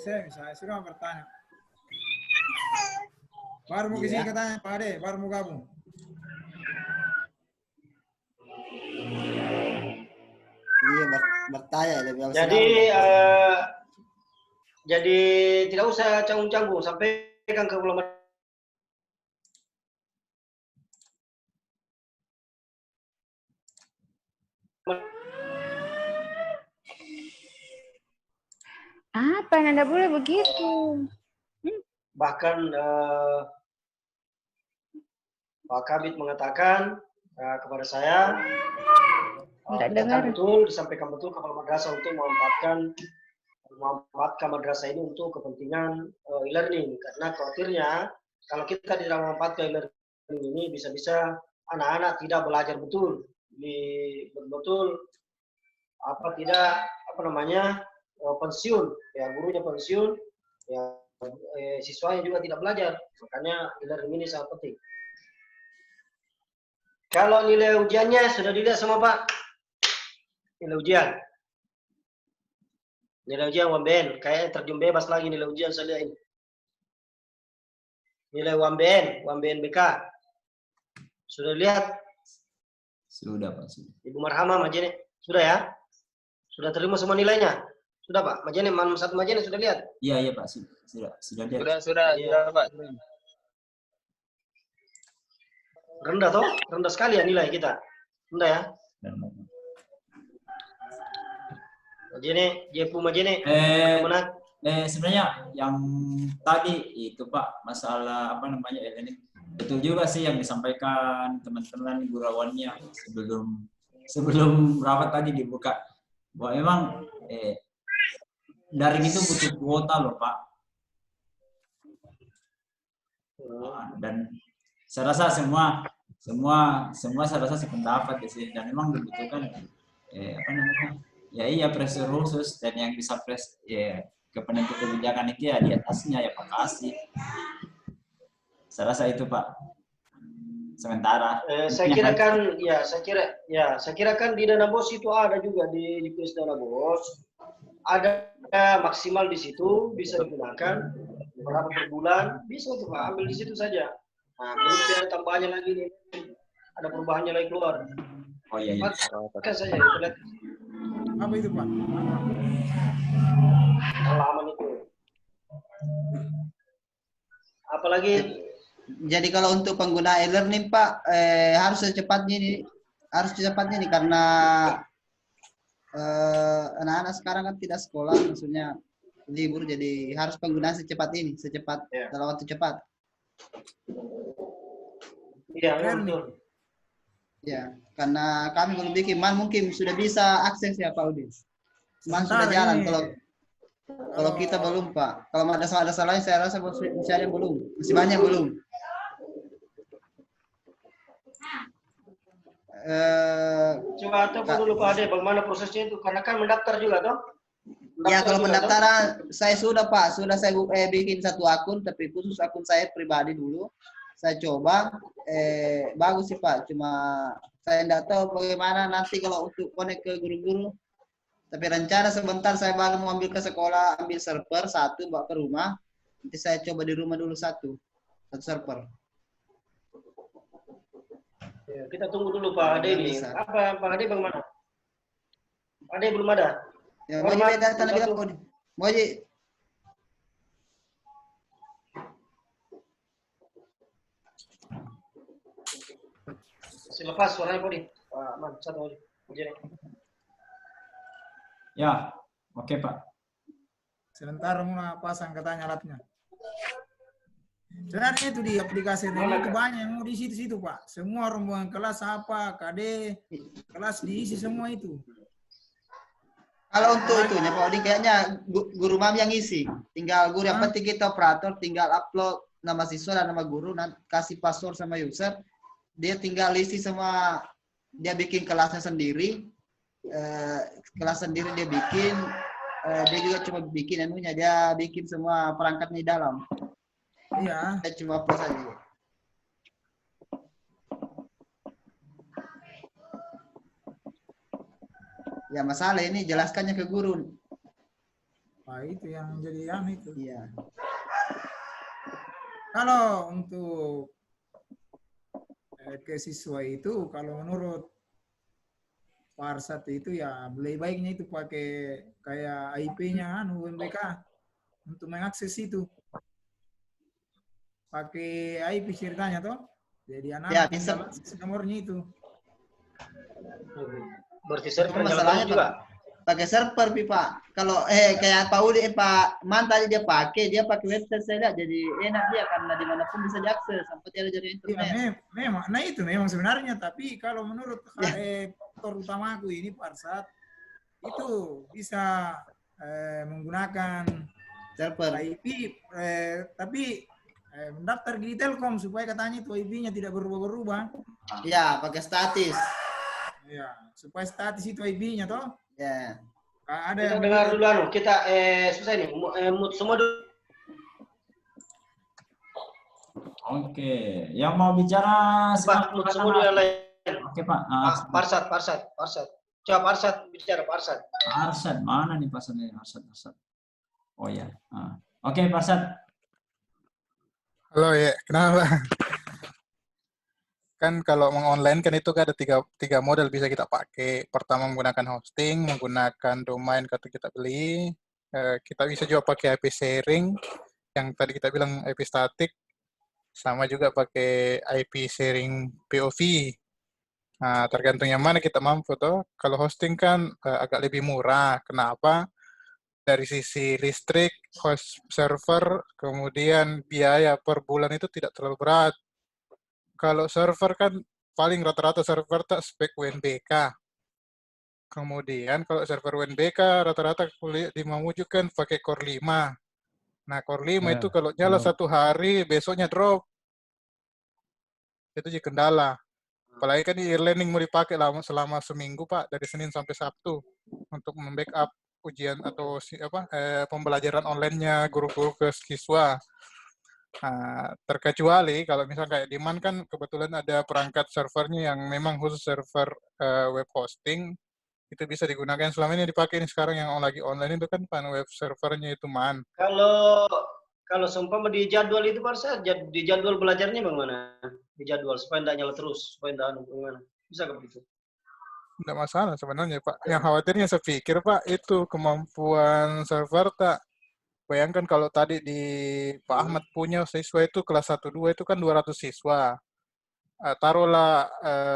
Saya sudah bertanya. Baru mau kesini katanya Pak Ade, baru mau gabung. Iya bertanya lebih awal. Jadi tidak usah canggung-canggung, sampaikan ke ulama. Apa? Nanda boleh begitu. Bahkan Pak Kabit mengatakan kepada saya, disampaikan betul kepala madrasah untuk memanfaatkan madrasah ini untuk kepentingan e-learning. Karena khawatirnya kalau kita tidak memanfaatkan e-learning ini bisa-bisa anak-anak tidak belajar betul, pensiun, ya gurunya pensiun, ya siswanya juga tidak belajar. Makanya e-learning ini sangat penting. Kalau nilai ujiannya sudah dilihat sama Pak, nilai ujian UMBN, kayak terjun bebas lagi nilai ujian saya lihat ini. Nilai UMBN BK. Sudah lihat? Sudah Pak. Sudah. Ibu Marhama, Majene. Sudah ya? Sudah terima semua nilainya? Sudah Pak? Majene, satu Majene sudah lihat? Iya Pak. Sudah lihat. Sudah Pak. Rendah toh? Rendah sekali ya nilai kita. Rendah ya? Majene, Jepu Majene. Mana? Sebenarnya yang tadi itu Pak, masalah apa namanya ini betul juga sih yang disampaikan teman-teman gurawannya sebelum rapat tadi dibuka, bahwa memang daring itu butuh kuota loh Pak. Dan saya rasa semua saya rasa sependapat di sini, dan memang dibutuhkan apa namanya ya pressure khusus, dan yang bisa ke penentu kebijakan itu ya di atasnya ya Pak kasih. Saya rasa itu Pak. Sementara. Saya kira kan di dana bos itu ada juga di kuis dana bos. Ada maksimal di situ bisa digunakan berapa per bulan, bisa tuh Pak, ambil di situ saja. Nah, belum ada tambahannya lagi nih. Ada perubahannya lagi keluar. Oh iya. Pakai saja itu lihat. Apa itu Pak? Halaman itu. Apalagi jadi kalau untuk pengguna e-learning Pak harus secepatnya nih karena anak-anak sekarang kan tidak sekolah, maksudnya libur, jadi harus penggunaan secepat dalam waktu cepat. Iya, betul. Ya, karena kami belum bikin, mungkin sudah bisa akses ya Pak Udin. Sudah jalan, kalau kita belum Pak. Kalau ada salahnya saya rasa masih ada yang belum, masih banyak belum. Coba tahu dulu Pak Ade bagaimana prosesnya itu, karena kan mendaftar juga toh? Ya kalau pendaftaran saya sudah Pak, saya bikin satu akun, tapi khusus akun saya pribadi dulu. Saya coba, bagus sih Pak, cuma saya tidak tahu bagaimana nanti kalau untuk connect ke guru-guru. Tapi rencana sebentar saya baru mau ambil ke sekolah, ambil server satu bawa ke rumah. Nanti saya coba di rumah dulu satu server. Ya, kita tunggu dulu Pak Ade ini. Apa Pak Ade bagaimana? Pak Ade belum ada. Ya, mau datang lagi Pak. Mau Lepas suaranya Pak Ade. Pak Man, satu lagi. Ya, oke Pak. Sebentar mau pasang katanya alatnya. Sebenarnya itu di aplikasi ini itu banyak yang mau di situ Pak. Semua rombongan kelas apa, KD, kelas diisi semua itu. Kalau untuk itunya Pak Odi kayaknya guru mami yang isi. Tinggal guru yang penting kita operator, tinggal upload nama siswa dan nama guru, nanti kasih password sama user. Dia tinggal isi semua, dia bikin kelasnya sendiri. Kelas sendiri dia bikin, dia juga cuma bikin dia bikin semua perangkatnya di dalam. Iya. Saya cuma upload saja. Ya masalah ini jelaskannya ke guru. Nah, itu yang jadi aneh itu. Iya. Kalau untuk ke siswa itu, kalau menurut Parsat itu ya lebih baiknya itu pakai kayak IP-nya UMBK untuk mengakses itu. Pakai IP ceritanya toh. Jadi anak ya, bisa nomornya itu. Berarti server masalahnya juga pakai server Pak. Kalau kayak Pak Udi Pak Man tadi dia pakai website saya lihat, jadi enak dia karena dimanapun bisa diakses sampai dia jadi internet. Ya, memang, nah itu memang sebenarnya, tapi kalau menurut faktor utama aku ini Parsat itu bisa menggunakan server IP, tapi mendaftar di Telkom supaya katanya itu IP-nya tidak berubah-ubah. Iya, pakai statis. Ya, supaya statis itu IP-nya toh. Ya. Ada kita dengar dulu kita susah ini mute semua dulu. Oke, yang mau bicara Pak, mute semua dulu yang lain. Oke Pak. Parsat. Coba Parsat bicara Parsat. Parsat mana nih Parsatnya? Parsat. Oh ya. Oke Parsat. Halo ya, kenapa? Kan kalau online kan itu kan ada tiga model bisa kita pakai. Pertama menggunakan hosting, menggunakan domain kata kita beli. Kita bisa juga pakai IP sharing, yang tadi kita bilang IP static, sama juga pakai IP sharing POV. Nah, tergantung yang mana kita mampu tuh. Kalau hosting kan agak lebih murah. Kenapa? Dari sisi listrik, host server, kemudian biaya per bulan itu tidak terlalu berat. Kalau server kan paling rata-rata server tak spek UNBK. Kemudian kalau server UNBK rata-rata kuliah di Mamuju kan pakai Core 5. Nah, Core 5 itu kalau nyala satu hari, besoknya drop. Itu jadi kendala. Apalagi kan di e-learning mau dipakai selama seminggu, Pak, dari Senin sampai Sabtu untuk membackup ujian atau pembelajaran online-nya guru-guru ke siswa. Terkecuali kalau misalnya kayak Diman kan kebetulan ada perangkat servernya yang memang khusus server web hosting, itu bisa digunakan. Selama ini dipakai ini sekarang yang lagi online itu kan web servernya itu man. Kalau seumpama di jadwal itu Pak, di jadwal belajarnya bagaimana? Di jadwal supaya tidak nyala terus, supaya tidak bagaimana? Bisa nggak begitu? Tidak masalah sebenarnya Pak. Yang khawatirnya saya pikir Pak itu kemampuan server tak. Bayangkan kalau tadi di Pak Ahmad punya siswa itu kelas 1-2 itu kan 200 siswa. Taruhlah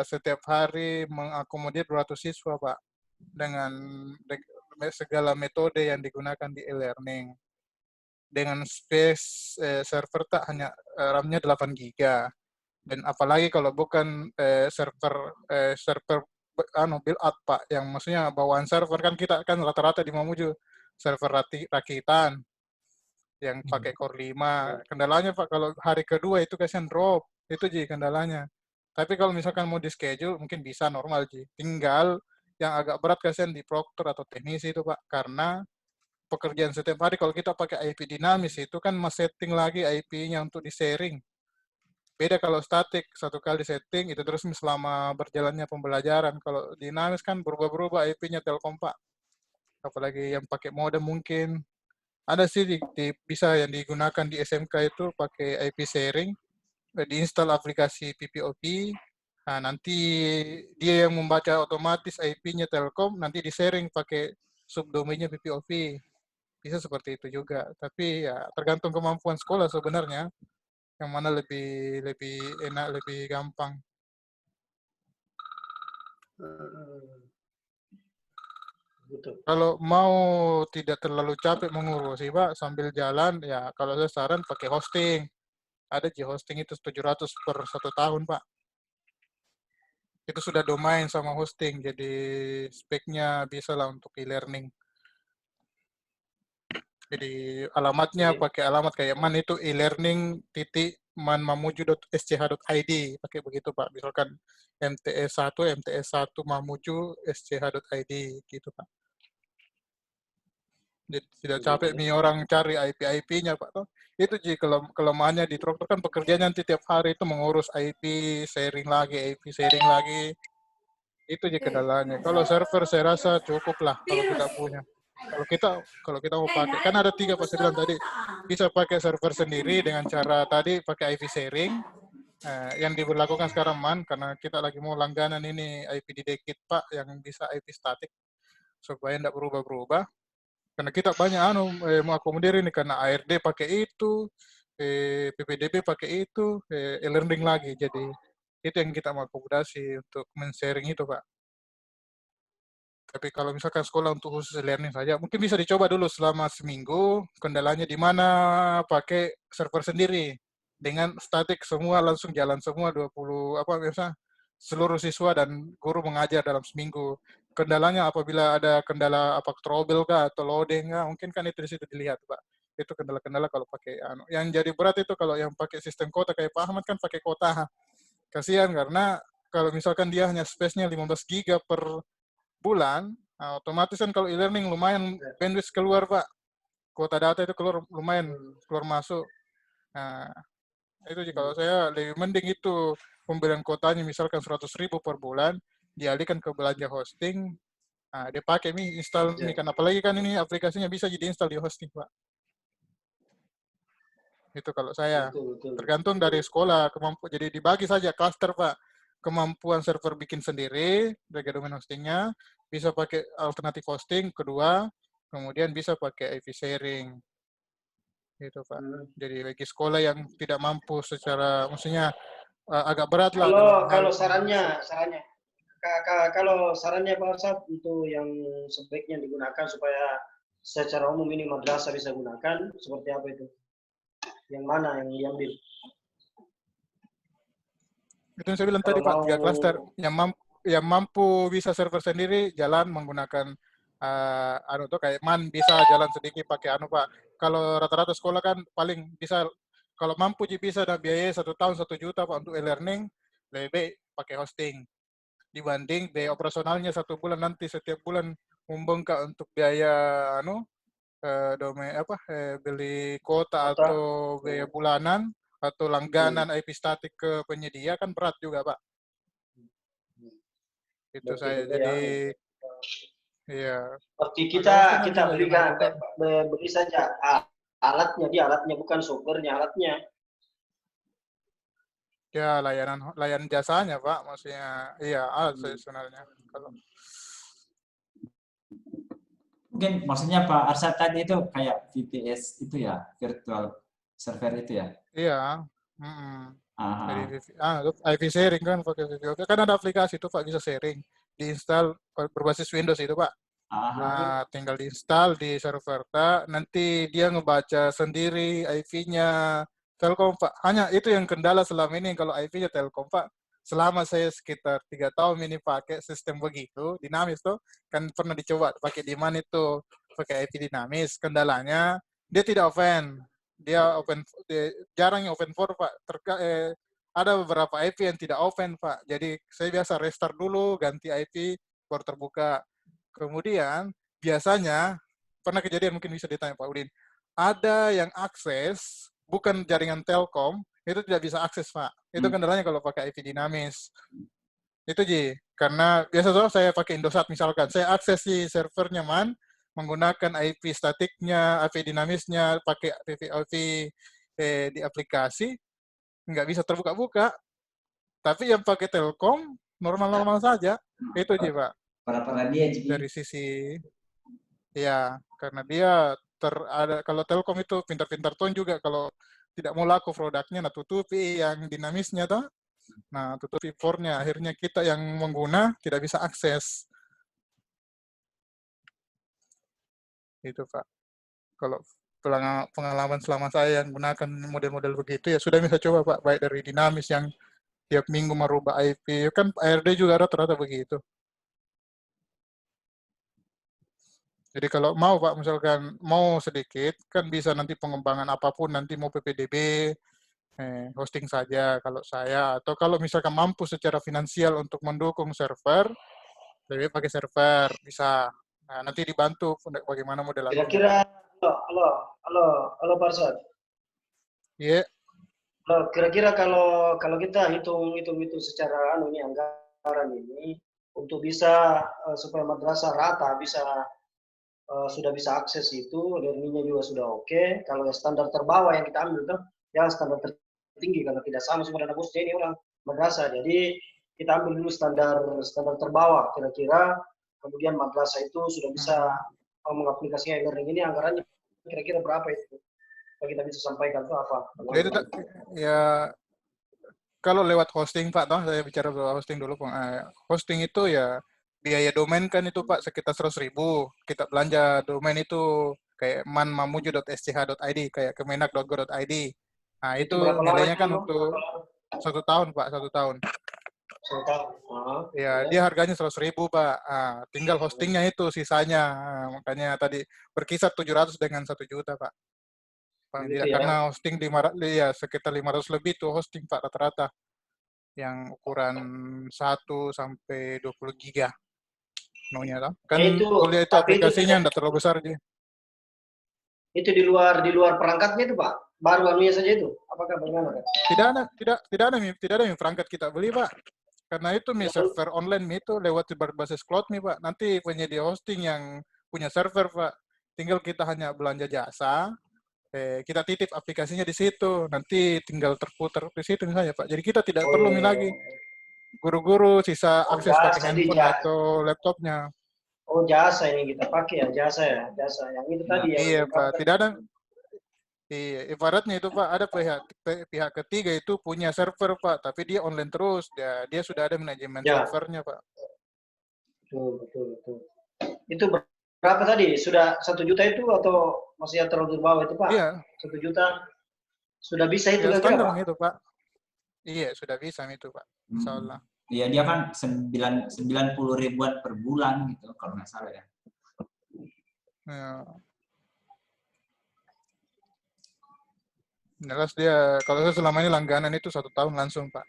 setiap hari mengakomodir 200 siswa Pak. Dengan segala metode yang digunakan di e-learning. Dengan space server tak hanya RAM-nya 8 GB. Dan apalagi kalau bukan server build up Pak, yang maksudnya bawaan server kan kita kan rata-rata di Mamuju server rakitan yang pakai Core 5. Kendalanya Pak kalau hari kedua itu kasihan drop. Itu jadi kendalanya. Tapi kalau misalkan mau di schedule mungkin bisa normal Ji. Tinggal yang agak berat kasihan di proktor atau teknisi itu Pak, karena pekerjaan setiap hari kalau kita pakai IP dinamis itu kan setting lagi IP-nya untuk di-sharing. Beda kalau statik, satu kali setting itu terus selama berjalannya pembelajaran. Kalau dinamis kan berubah-berubah IP-nya Telkom Pak. Apalagi yang pakai modem mungkin. Ada sih bisa yang digunakan di SMK itu pakai IP sharing, diinstal aplikasi PPOP. Nah, nanti dia yang membaca otomatis IP-nya Telkom, nanti di-sharing pakai subdomainnya PPOP. Bisa seperti itu juga. Tapi ya tergantung kemampuan sekolah sebenarnya. Yang mana lebih enak, lebih gampang. Betul. Kalau mau tidak terlalu capek mengurusi Pak, sambil jalan, ya kalau saya saran pakai hosting. Ada hosting itu 700 per 1 tahun Pak. Itu sudah domain sama hosting, jadi speknya bisa lah untuk e-learning. Jadi alamatnya pakai alamat kayak man itu e-learning.manmamuju.sch.id, pakai begitu Pak. Misalkan MTS1 Mamuju sch.id gitu Pak. Jadi tidak capek nih orang cari IP-nya Pak. Itu kelemahannya di Troktor kan pekerjaannya nanti tiap hari itu mengurus IP sharing lagi. Itu kendalanya. Kalau server saya rasa cukup lah kalau kita punya. Kalau kita mau pakai, kan ada 3 Pak saya bilang tadi, bisa pakai server sendiri dengan cara tadi pakai IP sharing, yang diberlakukan sekarang man, karena kita lagi mau langganan ini IP Dedekit Pak, yang bisa IP static supaya tidak berubah-berubah. Karena kita banyak mau akomodir ini, karena ARD pakai itu, PPDB pakai itu, e-learning lagi, jadi itu yang kita mau akomodasi untuk men-sharing itu Pak. Tapi kalau misalkan sekolah untuk khusus e-learning saja, mungkin bisa dicoba dulu selama seminggu. Kendalanya di mana pakai server sendiri. Dengan statik semua langsung jalan semua 20 seluruh siswa dan guru mengajar dalam seminggu. Kendalanya apabila ada kendala trouble kah atau loading kah, mungkin kan itu di situ dilihat Pak. Itu kendala-kendala kalau pakai Yang jadi berat itu kalau yang pakai sistem kota kayak Pak Ahmad kan pakai kota. Kasihan karena kalau misalkan dia hanya space-nya 15 GB per bulan, otomatis kan kalau e-learning lumayan bandwidth keluar Pak. Kuota data itu keluar lumayan, keluar masuk. Nah, itu kalau saya lebih mending itu pembelian kuotanya misalkan 100.000 per bulan, dialihkan ke belanja hosting. Nah, dia pakai nih install nih kan, apalagi kan ini aplikasinya bisa jadi install di hosting Pak. Itu kalau saya. Tergantung dari sekolah kemampuan. Jadi dibagi saja cluster Pak. kemampuan server bikin sendiri, jaga domain hostingnya, bisa pakai alternatif hosting, kedua, kemudian bisa pakai IP sharing. Gitu, Pak. Jadi bagi sekolah yang tidak mampu secara, maksudnya agak berat lah dalam hal Kalau sarannya kalau sarannya Pak Arsad untuk yang sebaiknya digunakan supaya secara umum ini madrasah bisa gunakan, seperti apa itu? Yang mana yang diambil? itu yang saya bilang tadi Pak, 3 klaster. Yang mampu bisa server sendiri jalan menggunakan kayak MAN bisa jalan sedikit pakai Pak. Kalau rata-rata sekolah kan paling bisa, kalau mampu bisa ada biaya 1 tahun 1 juta Pak untuk e-learning, lebih baik pakai hosting dibanding biaya operasionalnya 1 bulan, nanti setiap bulan membengkak untuk biaya domain beli kuota atau biaya bulanan atau langganan IP statik ke penyedia, kan berat juga Pak. Itu saya jadi iya. Seperti kita beli saja alatnya bukan softwarenya, alatnya. Ya, layanan jasanya Pak, maksudnya iya alat sebenarnya. Kalau Mungkin maksudnya Pak Arsad tadi itu kayak VPS itu ya, virtual server itu ya? Iya. Jadi IP sharing kan pakai VPS. Kan ada aplikasi itu Pak, bisa sharing, diinstal berbasis Windows itu Pak. Nah, tinggal diinstal di server nanti dia ngebaca sendiri IP-nya Telkom Pak. Hanya itu yang kendala selama ini, kalau IP-nya Telkom Pak. Selama saya sekitar 3 tahun ini pakai sistem begitu, dinamis tuh, kan pernah dicoba pakai di mana itu, pakai IP dinamis. Kendalanya dia tidak open. Dia jarang yang open for Pak. Ada beberapa IP yang tidak open Pak. Jadi saya biasa restart dulu, ganti IP, baru terbuka. Kemudian biasanya pernah kejadian, mungkin bisa ditanya Pak Udin, ada yang akses bukan jaringan Telkom, itu tidak bisa akses Pak. Itu kendalanya kalau pakai IP dinamis. Itu karena biasa saya pakai Indosat misalkan, saya akses di servernya MAN menggunakan IP statiknya, IP dinamisnya, pakai IP di aplikasi, nggak bisa terbuka-buka. Tapi yang pakai Telkom normal-normal saja. Itu Pak. Dari sisi ya, karena dia kalau Telkom itu pintar-pintar tuh juga, kalau tidak mau laku produknya, nah tutupi yang dinamisnya toh. Nah, tutupi portnya, akhirnya kita yang mengguna tidak bisa akses. Itu Pak. Kalau pengalaman selama saya yang gunakan model-model begitu, ya sudah bisa coba Pak, baik dari dinamis yang tiap minggu merubah IP, kan ARD juga rata-rata begitu. Jadi kalau mau Pak, misalkan mau sedikit, kan bisa nanti pengembangan apapun, nanti mau PPDB, hosting saja kalau saya, atau kalau misalkan mampu secara finansial untuk mendukung server, lebih pakai server, bisa. Nah, nanti dibantu bagaimana modelannya. Kira-kira, halo Pak Arsad. Iya. Kira-kira kalau kita hitung secara anggaran ini, untuk bisa supaya madrasah rata bisa sudah bisa akses itu, learningnya juga sudah oke. Kalau standar terbawah yang kita ambil tuh, ya standar tertinggi, kalau tidak sama semua dana bosnya ini orang madrasah. Jadi kita ambil dulu standar terbawah kira-kira, kemudian madrasah itu sudah bisa mengaplikasikan e-learning ini, anggarannya kira-kira berapa itu? Kalau kita bisa sampaikan tuh apa? Ya, kalau lewat hosting Pak, toh saya bicara soal hosting dulu. Hosting itu ya biaya domain kan itu Pak sekitar 100.000. Kita belanja domain itu kayak manmamuju.sch.id, kayak kemenak.go.id. Nah itu nilainya kan untuk 1 tahun Pak, 1 tahun. Ya, dia harganya 100.000 Pak. Tinggal hostingnya itu sisanya. Makanya tadi berkisar 700 dengan 1 juta Pak. Paling tidak, karena hosting sekitar 500 lebih tuh hosting Pak rata-rata. Yang ukuran 1 sampai 20 giga. Maunya toh. Kan kuliah itu aplikasinya enggak terlalu besar dia. Itu di luar perangkatnya itu Pak. Baru anunya saja itu. Apakah bagaimana? Tidak ada perangkat kita beli Pak. Karena itu server online itu lewat berbasis cloud Pak. Nanti penyedia hosting yang punya server Pak. Tinggal kita hanya belanja jasa. Kita titip aplikasinya di situ, nanti tinggal terputar di situ misalnya Pak. Jadi kita tidak perlu lagi. guru-guru sisa Oh, akses pakai jasa, ini handphone atau laptopnya. Oh, jasa ini kita pakai ya, jasa ya, jasa. Yang itu tadi yang Iya Pak, tidak ada. Iya, ibaratnya itu Pak, ada pihak ketiga itu punya server Pak, tapi dia online terus, dia sudah ada manajemen Ya. servernya Pak. Betul. Itu berapa tadi? Sudah 1 juta itu atau masih yang terlalu bawah itu Pak? Iya. 1 juta sudah bisa itu Ya, kira-kira standar Pak? itu Pak. Iya, sudah bisa itu Pak. Insya Allah. Iya, dia kan 90 ribuan per bulan gitu, kalau nggak salah ya. Ya. Jelas dia, kalau saya selama ini langganan itu 1 tahun langsung Pak.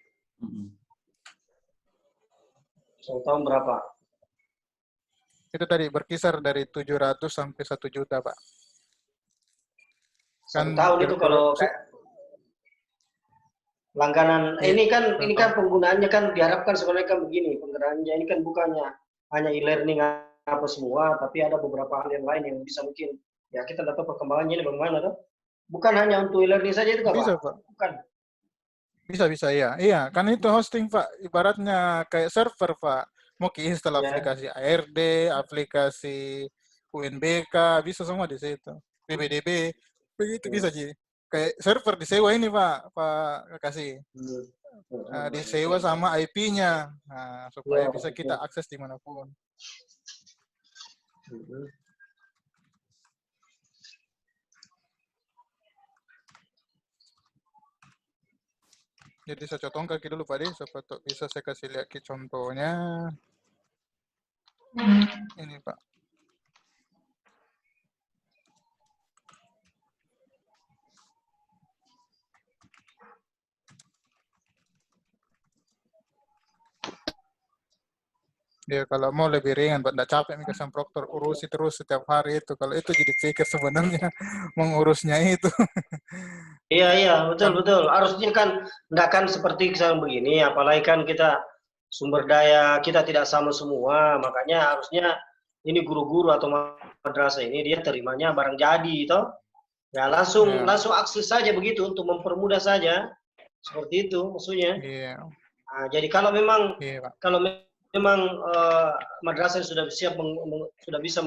1 tahun berapa? Itu tadi berkisar dari 700 sampai 1 juta Pak. 1 tahun itu kalau kayak langganan, ini kan penggunaannya kan diharapkan sebenarnya kan begini, penggunaannya ini kan bukannya hanya e-learning apa semua, tapi ada beberapa hal yang lain yang bisa mungkin, ya kita tidak tahu perkembangannya ini bagaimana tuh. Bukan hanya untuk e-learning saja itu Pak? Bisa Pak. Bukan. Bisa ya. Iya, kan itu hosting Pak, ibaratnya kayak server Pak. Mau install aplikasi ARD, aplikasi UNBK, bisa semua di situ. PBDB, begitu bisa jadi. Kayak server disewa ini Pak kasih. Disewa sama IP-nya, supaya bisa kita akses dimanapun. Jadi saya contohkan kaki dulu Pak, supaya bisa saya kasih lihat ke contohnya. Ini Pak. Dia kalau mau lebih ringan, tidak capek nih kesan proktor urusi terus setiap hari itu. Kalau itu jadi pikir sebenarnya mengurusnya itu. Iya, betul. Harusnya kan nggak kan seperti sekarang begini, apalagi kan kita sumber daya kita tidak sama semua, makanya harusnya ini guru-guru atau madrasah ini dia terimanya barang jadi, toh. Ya langsung akses saja begitu untuk mempermudah saja, seperti itu maksudnya. Nah, jadi kalau memang madrasah sudah bisa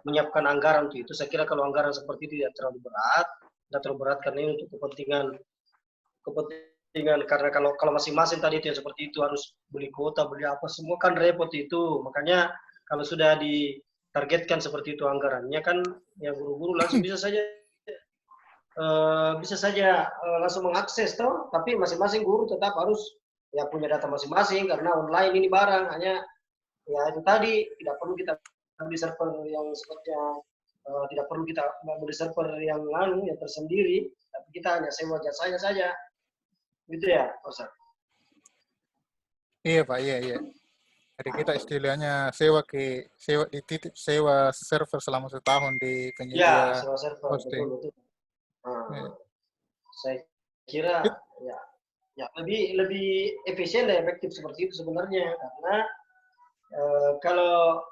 menyiapkan anggaran untuk itu, saya kira kalau anggaran seperti itu tidak terlalu berat karena ini untuk kepentingan karena kalau masing-masing tadi itu yang seperti itu harus beli kuota, beli apa semua kan repot itu. Makanya kalau sudah ditargetkan seperti itu anggarannya kan ya guru-guru langsung bisa saja langsung mengakses toh, tapi masing-masing guru tetap harus ya punya data masing-masing karena online ini barang hanya ya itu tadi tidak perlu kita beli server yang sepertinya tidak perlu kita beli server yang tersendiri, tapi kita hanya sewa jasanya saja, gitu ya, Pak. Iya Pak, iya. Jadi kita istilahnya sewa server selama 1 tahun di penyedia sewa server, hosting. Betul. Saya kira ya lebih efisien dan efektif seperti itu sebenarnya karena kalau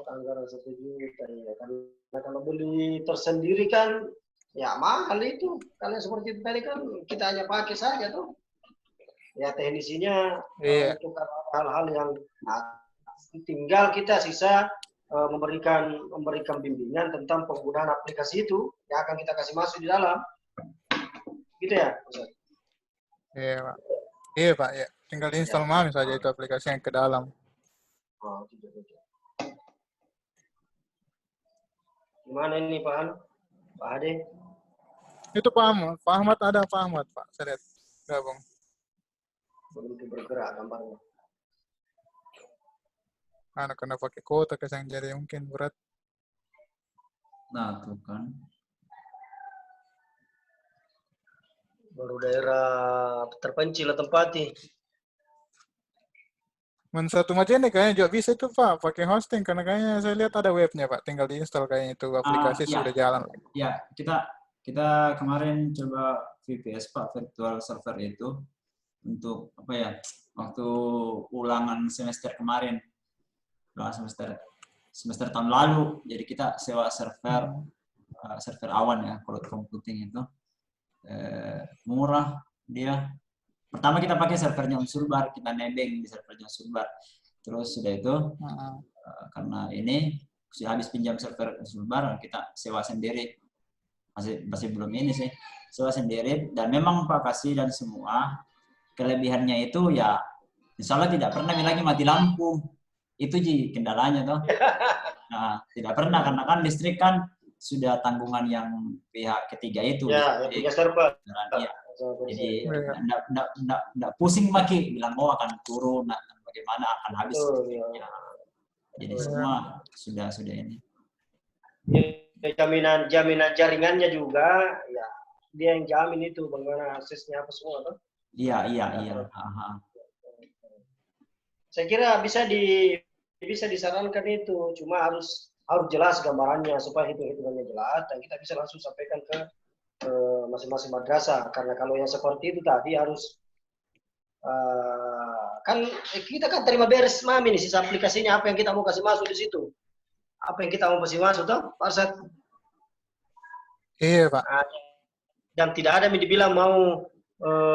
anggaran 1 juta ya karena kalau beli tersendiri kan ya mahal itu. Kalau seperti itu tadi kan kita hanya pakai saja tuh. Ya teknisinya untuk hal-hal yang tinggal kita sisa memberikan bimbingan tentang penggunaan aplikasi itu yang akan kita kasih masuk di dalam. Gitu ya, Ustaz? Iya Pak, ya. Tinggal install mami saja itu aplikasi yang ke dalam. Gimana ini Pak Ade? Itu Pak Ahmad ada Pak Ahmad Pak, saya lihat gabung. Belum bergerak gambarnya. Kena pakai kuota kesang jadi mungkin berat. Nah, tuh kan. Baru daerah terpencil tempatnya. Satu macam ini kayaknya juga bisa itu Pak, pakai hosting karena kayaknya saya lihat ada webnya Pak, tinggal diinstal kayaknya itu aplikasi sudah jalan. Ya, kita kemarin coba VPS Pak, virtual server itu untuk apa ya? Waktu ulangan semester kemarin, semester tahun lalu. Jadi kita sewa server awan ya, cloud computing itu murah dia Pertama kita pakai servernya Unsurbar, kita nebeng di servernya Unsurbar. Terus sudah itu karena ini sudah habis pinjam server Unsurbar, kita sewa sendiri. Masih belum ini sih, sewa sendiri. Dan memang Pak Kasih dan semua kelebihannya itu ya, insya Allah tidak pernah lagi mati lampu. Itu Ji kendalanya toh. Nah, tidak pernah karena kan listrik kan sudah tanggungan yang pihak ketiga itu. Ya, jadi, tiga server. Ya. Jadi enggak pusing lagi bilang oh akan turun, bagaimana akan habis. Ya. Jadi semua sudah ini. Ya, jaminan jaringannya juga ya dia yang jamin itu bagaimana aksesnya apa semua toh. Iya. Saya kira bisa disarankan itu, cuma harus jelas gambarannya supaya hitungannya jelas dan kita bisa langsung sampaikan ke masing-masing madrasah. Karena kalau yang seperti itu tadi harus kan kita kan terima beres mami nih sisa aplikasinya, apa yang kita mau kasih masuk di situ, apa yang kita mau kasih masuk toh Pak Arsad. Iya Pak. Dan tidak ada yang dibilang mau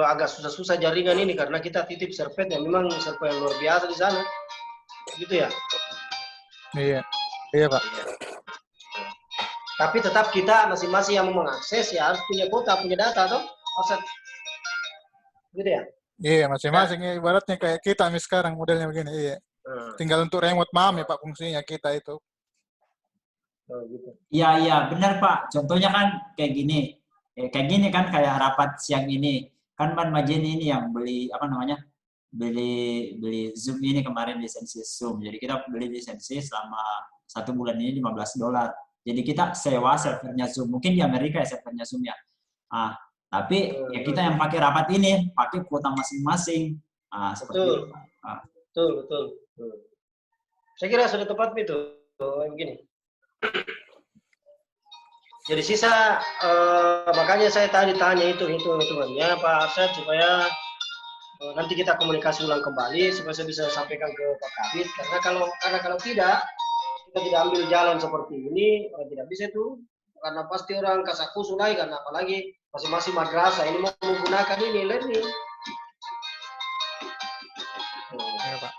agak susah-susah jaringan ini karena kita titip server yang memang server yang luar biasa di sana, gitu ya. Iya Pak. Tapi tetap kita masing-masing yang mau mengakses ya harus punya kuota, punya data toh, Arsad. Gitu ya. Iya, masing-masing ya, ibaratnya kayak kita nih sekarang modelnya begini, iya. Tinggal untuk remote mami Pak fungsinya kita itu. Iya, benar Pak. Contohnya kan kayak gini. Kayak gini kan kayak rapat siang ini. Kan Ban Majin ini yang beli beli Zoom ini kemarin lisensi Zoom. Jadi kita beli lisensi selama 1 bulan ini $15. Jadi kita sewa servernya Zoom. Mungkin di Amerika ya servernya Zoom ya. Tapi ya kita yang pakai rapat ini, pakai kuota masing-masing. Seperti itu. Betul. Saya kira sudah tepat itu. Begini. Jadi sisa, makanya saya tadi tanya itu hitungannya Pak Arsad supaya nanti kita komunikasi ulang kembali supaya saya bisa sampaikan ke Pak Kabit. Karena kalau tidak, kita tidak ambil jalan seperti ini, tidak bisa itu. Karena pasti orang kasakus sulai, karena apalagi masing-masing madrasah ini mau menggunakan ini learning. Iya Pak.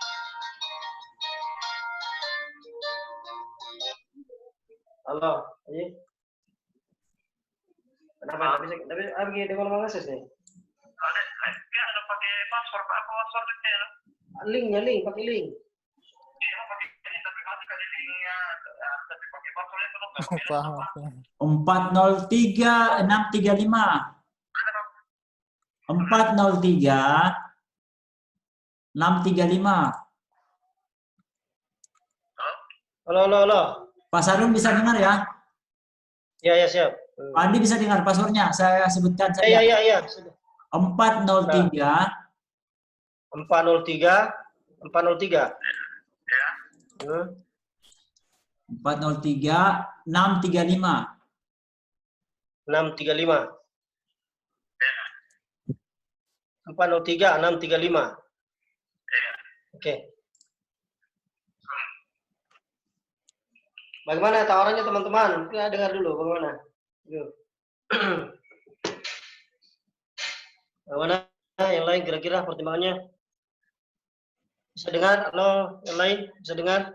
Halo, ini. Kenapa? Tapi begini dengan mengakses nih. Ada pakai password Pak, passwordnya. Link, pakai link. Iya, pakai link tapi masuk ke linknya, tapi pakai passwordnya belum. Paham. 403-635. 403-635. Halo. Pak Sarun bisa dengar ya? Iya, siap. Pak Andi bisa dengar passwordnya, saya sebutkan saja. Iya. 403. 403. Ya. 403-635. 635. 403-635. Oke. Bagaimana tawarannya teman-teman? Kita dengar dulu bagaimana. Bagaimana yang lain kira-kira pertimbangannya? Bisa dengar? Halo, yang lain bisa dengar?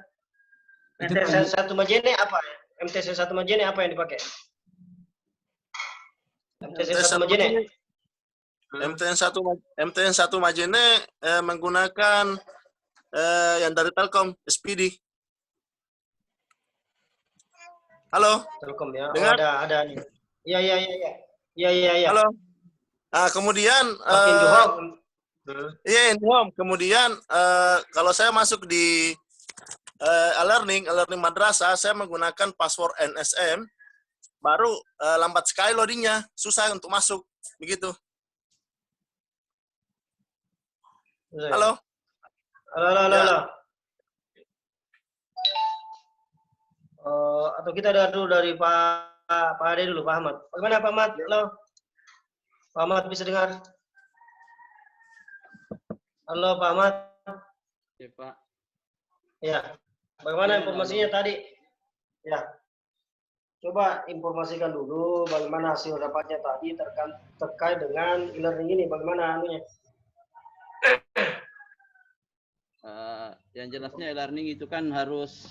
MTS 1 Majene apa ya? MTS 1 Majene apa yang dipakai? MTS 1 Majene. MTN 1 Majene menggunakan yang dari Telkom, SPD. Halo. Telkom ya. Dengar? Ada nih. Iya. Halo. Kemudian InHome. Kemudian kalau saya masuk di e-learning madrasah, saya menggunakan password NSM, baru lambat sekali loadingnya, susah untuk masuk, begitu. Halo. Atau kita dengar dulu dari Pak Ade dulu, Pak Ahmad. Bagaimana Pak Ahmad? Halo. Pak Ahmad bisa dengar? Halo Pak Ahmad. Ya Pak. Ya. Bagaimana informasinya tadi? Ya. Coba informasikan dulu bagaimana hasil rapatnya tadi terkait dengan e-learning ini. Bagaimana anunya? yang jelasnya e-learning itu kan harus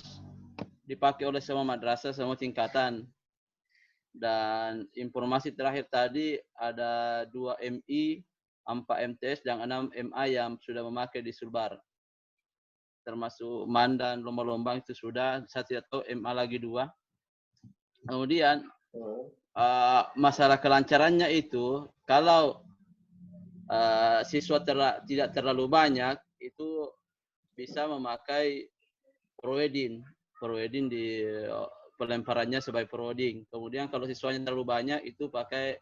dipakai oleh semua madrasah, semua tingkatan. Dan informasi terakhir tadi ada 2 MI, 4 MTS, dan 6 MA yang sudah memakai di Sulbar. Termasuk MAN dan lomba-lomba itu sudah, saya tidak tahu MA lagi 2. Kemudian masalah kelancarannya itu, kalau siswa tidak terlalu banyak, itu bisa memakai prowedding di pelemparannya sebagai prowedding. Kemudian kalau siswanya terlalu banyak, itu pakai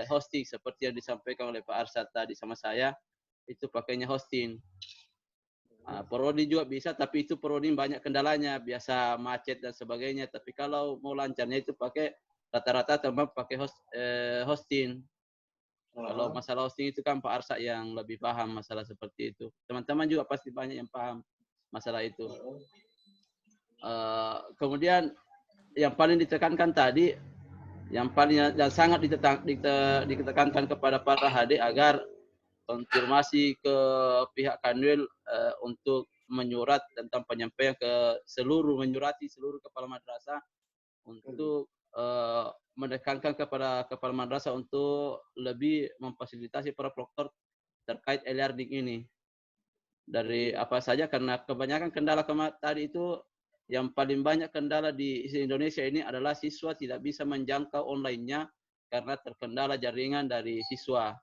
hosting seperti yang disampaikan oleh Pak Arsad tadi sama saya, itu pakainya hosting. Prowedding juga bisa, tapi itu prowedding banyak kendalanya, biasa macet dan sebagainya. Tapi kalau mau lancarnya itu pakai rata-rata teman pakai hosting. Kalau masalah hosting itu kan Pak Arsad yang lebih paham masalah seperti itu. Teman-teman juga pasti banyak yang paham masalah itu. Kemudian yang paling ditekankan tadi, yang paling dan sangat ditekankan kepada para HD agar konfirmasi ke pihak Kanwil untuk menyurat tentang penyampaian menyurati seluruh kepala madrasah untuk menekankan kepada kepala madrasah untuk lebih memfasilitasi para proktor terkait e-learning ini. Dari apa saja, karena kebanyakan kendala tadi itu, yang paling banyak kendala di Indonesia ini adalah siswa tidak bisa menjangkau online-nya karena terkendala jaringan dari siswa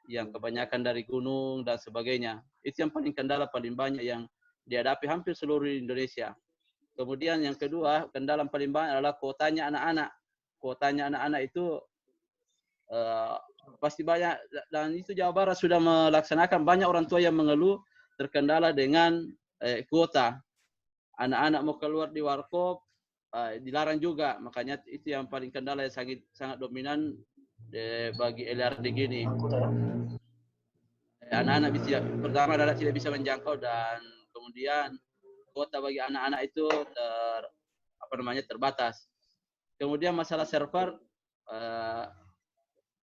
yang kebanyakan dari gunung dan sebagainya. Itu yang paling kendala paling banyak yang dihadapi hampir seluruh Indonesia. Kemudian yang kedua, kendala paling banyak adalah kuotanya anak-anak. Kuotanya anak-anak itu pasti banyak, dan itu Jawa Barat sudah melaksanakan. Banyak orang tua yang mengeluh terkendala dengan kuota. Anak-anak mau keluar di warkop, dilarang juga. Makanya itu yang paling kendala yang sangat dominan bagi e-learning ini. Anak-anak pertama tidak bisa menjangkau, dan kemudian kuota bagi anak-anak itu terbatas. Kemudian masalah server,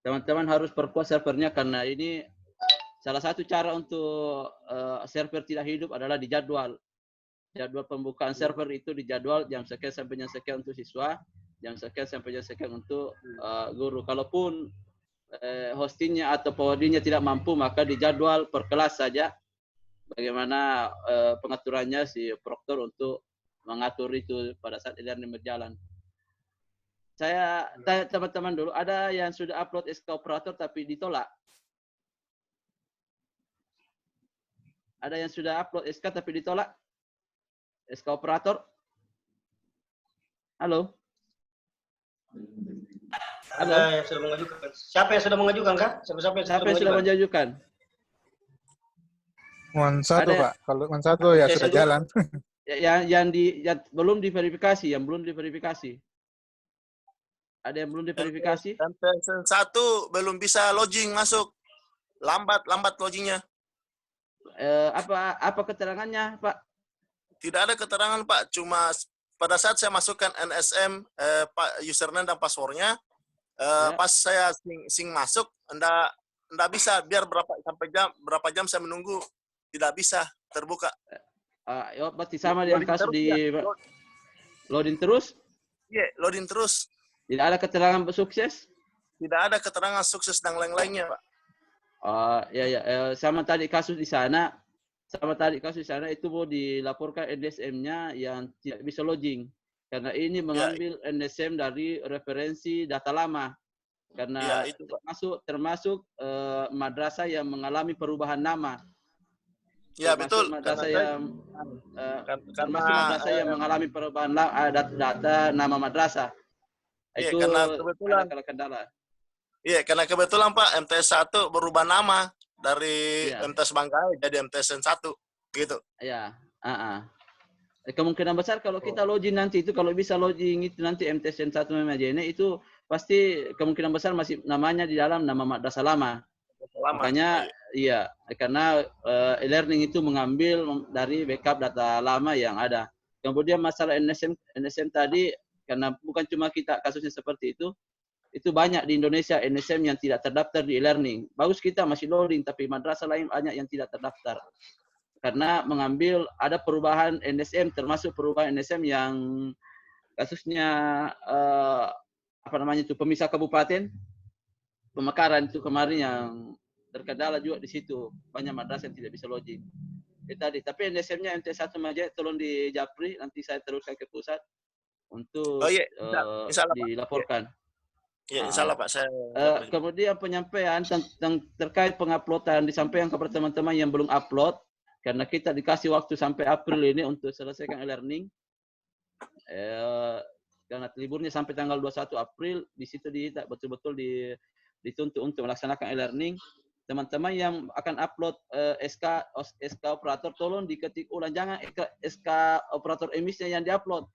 teman-teman harus perkuat servernya, karena ini salah satu cara untuk server tidak hidup adalah dijadwal. Jadwal pembukaan server itu dijadwal jam sekian sampai jam sekian untuk siswa, jam sekian sampai jam sekian untuk guru. Kalaupun hostingnya atau powernya tidak mampu, maka dijadwal per kelas saja. Bagaimana pengaturannya si proktor untuk mengatur itu pada saat e-learning berjalan. Saya tanya teman-teman dulu, ada yang sudah upload SK operator tapi ditolak? Ada yang sudah upload SK tapi ditolak? SK operator? Halo? Ada yang sudah mengajukan. Siapa yang sudah mengajukan, Kak? Siapa yang sudah mengajukan? Satu, Pak. Kalau satu ya sudah jalan. Yang belum diverifikasi, Ada yang belum diverifikasi? MTSN 1 belum bisa login masuk. Lambat logingnya. Apa keterangannya, Pak? Tidak ada keterangan, Pak. Cuma pada saat saya masukkan NSM, username dan passwordnya, pas saya sing masuk, enggak bisa. Biar berapa jam saya menunggu, tidak bisa terbuka. Berarti sama yang kasus di loading terus? Iya, loading terus. Tidak ada keterangan sukses? Tidak ada keterangan sukses dan lain-lainnya, Pak. Sama tadi kasus di sana. Itu mau dilaporkan NSM-nya yang tidak bisa login. Karena ini mengambil NSM dari referensi data lama. Karena itu termasuk madrasah yang mengalami perubahan nama. Ya, betul. Madrasah yang mengalami perubahan data nama madrasah. Iya, Itu karena kebetulan kendala. Iya, karena kebetulan Pak MTS 1 berubah nama dari MTS Bangkai jadi MTSN 1 gitu. Iya, kemungkinan besar kalau kita login nanti itu, kalau bisa login itu nanti MTSN 1 Memajene itu pasti kemungkinan besar masih namanya di dalam nama madrasah lama. Makanya iya, karena e-learning itu mengambil dari backup data lama yang ada. Kemudian masalah NSM tadi, karena bukan cuma kita kasusnya seperti itu banyak di Indonesia NSM yang tidak terdaftar di e-learning. Bagus kita masih loading, tapi madrasah lain banyak yang tidak terdaftar. karena mengambil ada perubahan NSM, termasuk perubahan NSM yang kasusnya apa namanya itu pemisah kabupaten Pemekaran itu kemarin yang terkendala juga di situ, banyak madrasah yang tidak bisa login. Tadi, tapi NSM-nya MT1 aja tolong di Japri, nanti saya teruskan ke pusat untuk Oh iya, insya Allah, Pak. dilaporkan. Ya, insya Allah Pak. Saya kemudian penyampaian tentang terkait penguploadan disampaikan kepada teman-teman yang belum upload, karena kita dikasih waktu sampai April ini untuk selesaikan e-learning. Karena liburnya sampai tanggal 21 April, di situ betul-betul dituntut untuk melaksanakan e-learning. Teman-teman yang akan upload SK operator, tolong diketik ulang, jangan SK operator emisnya yang diupload.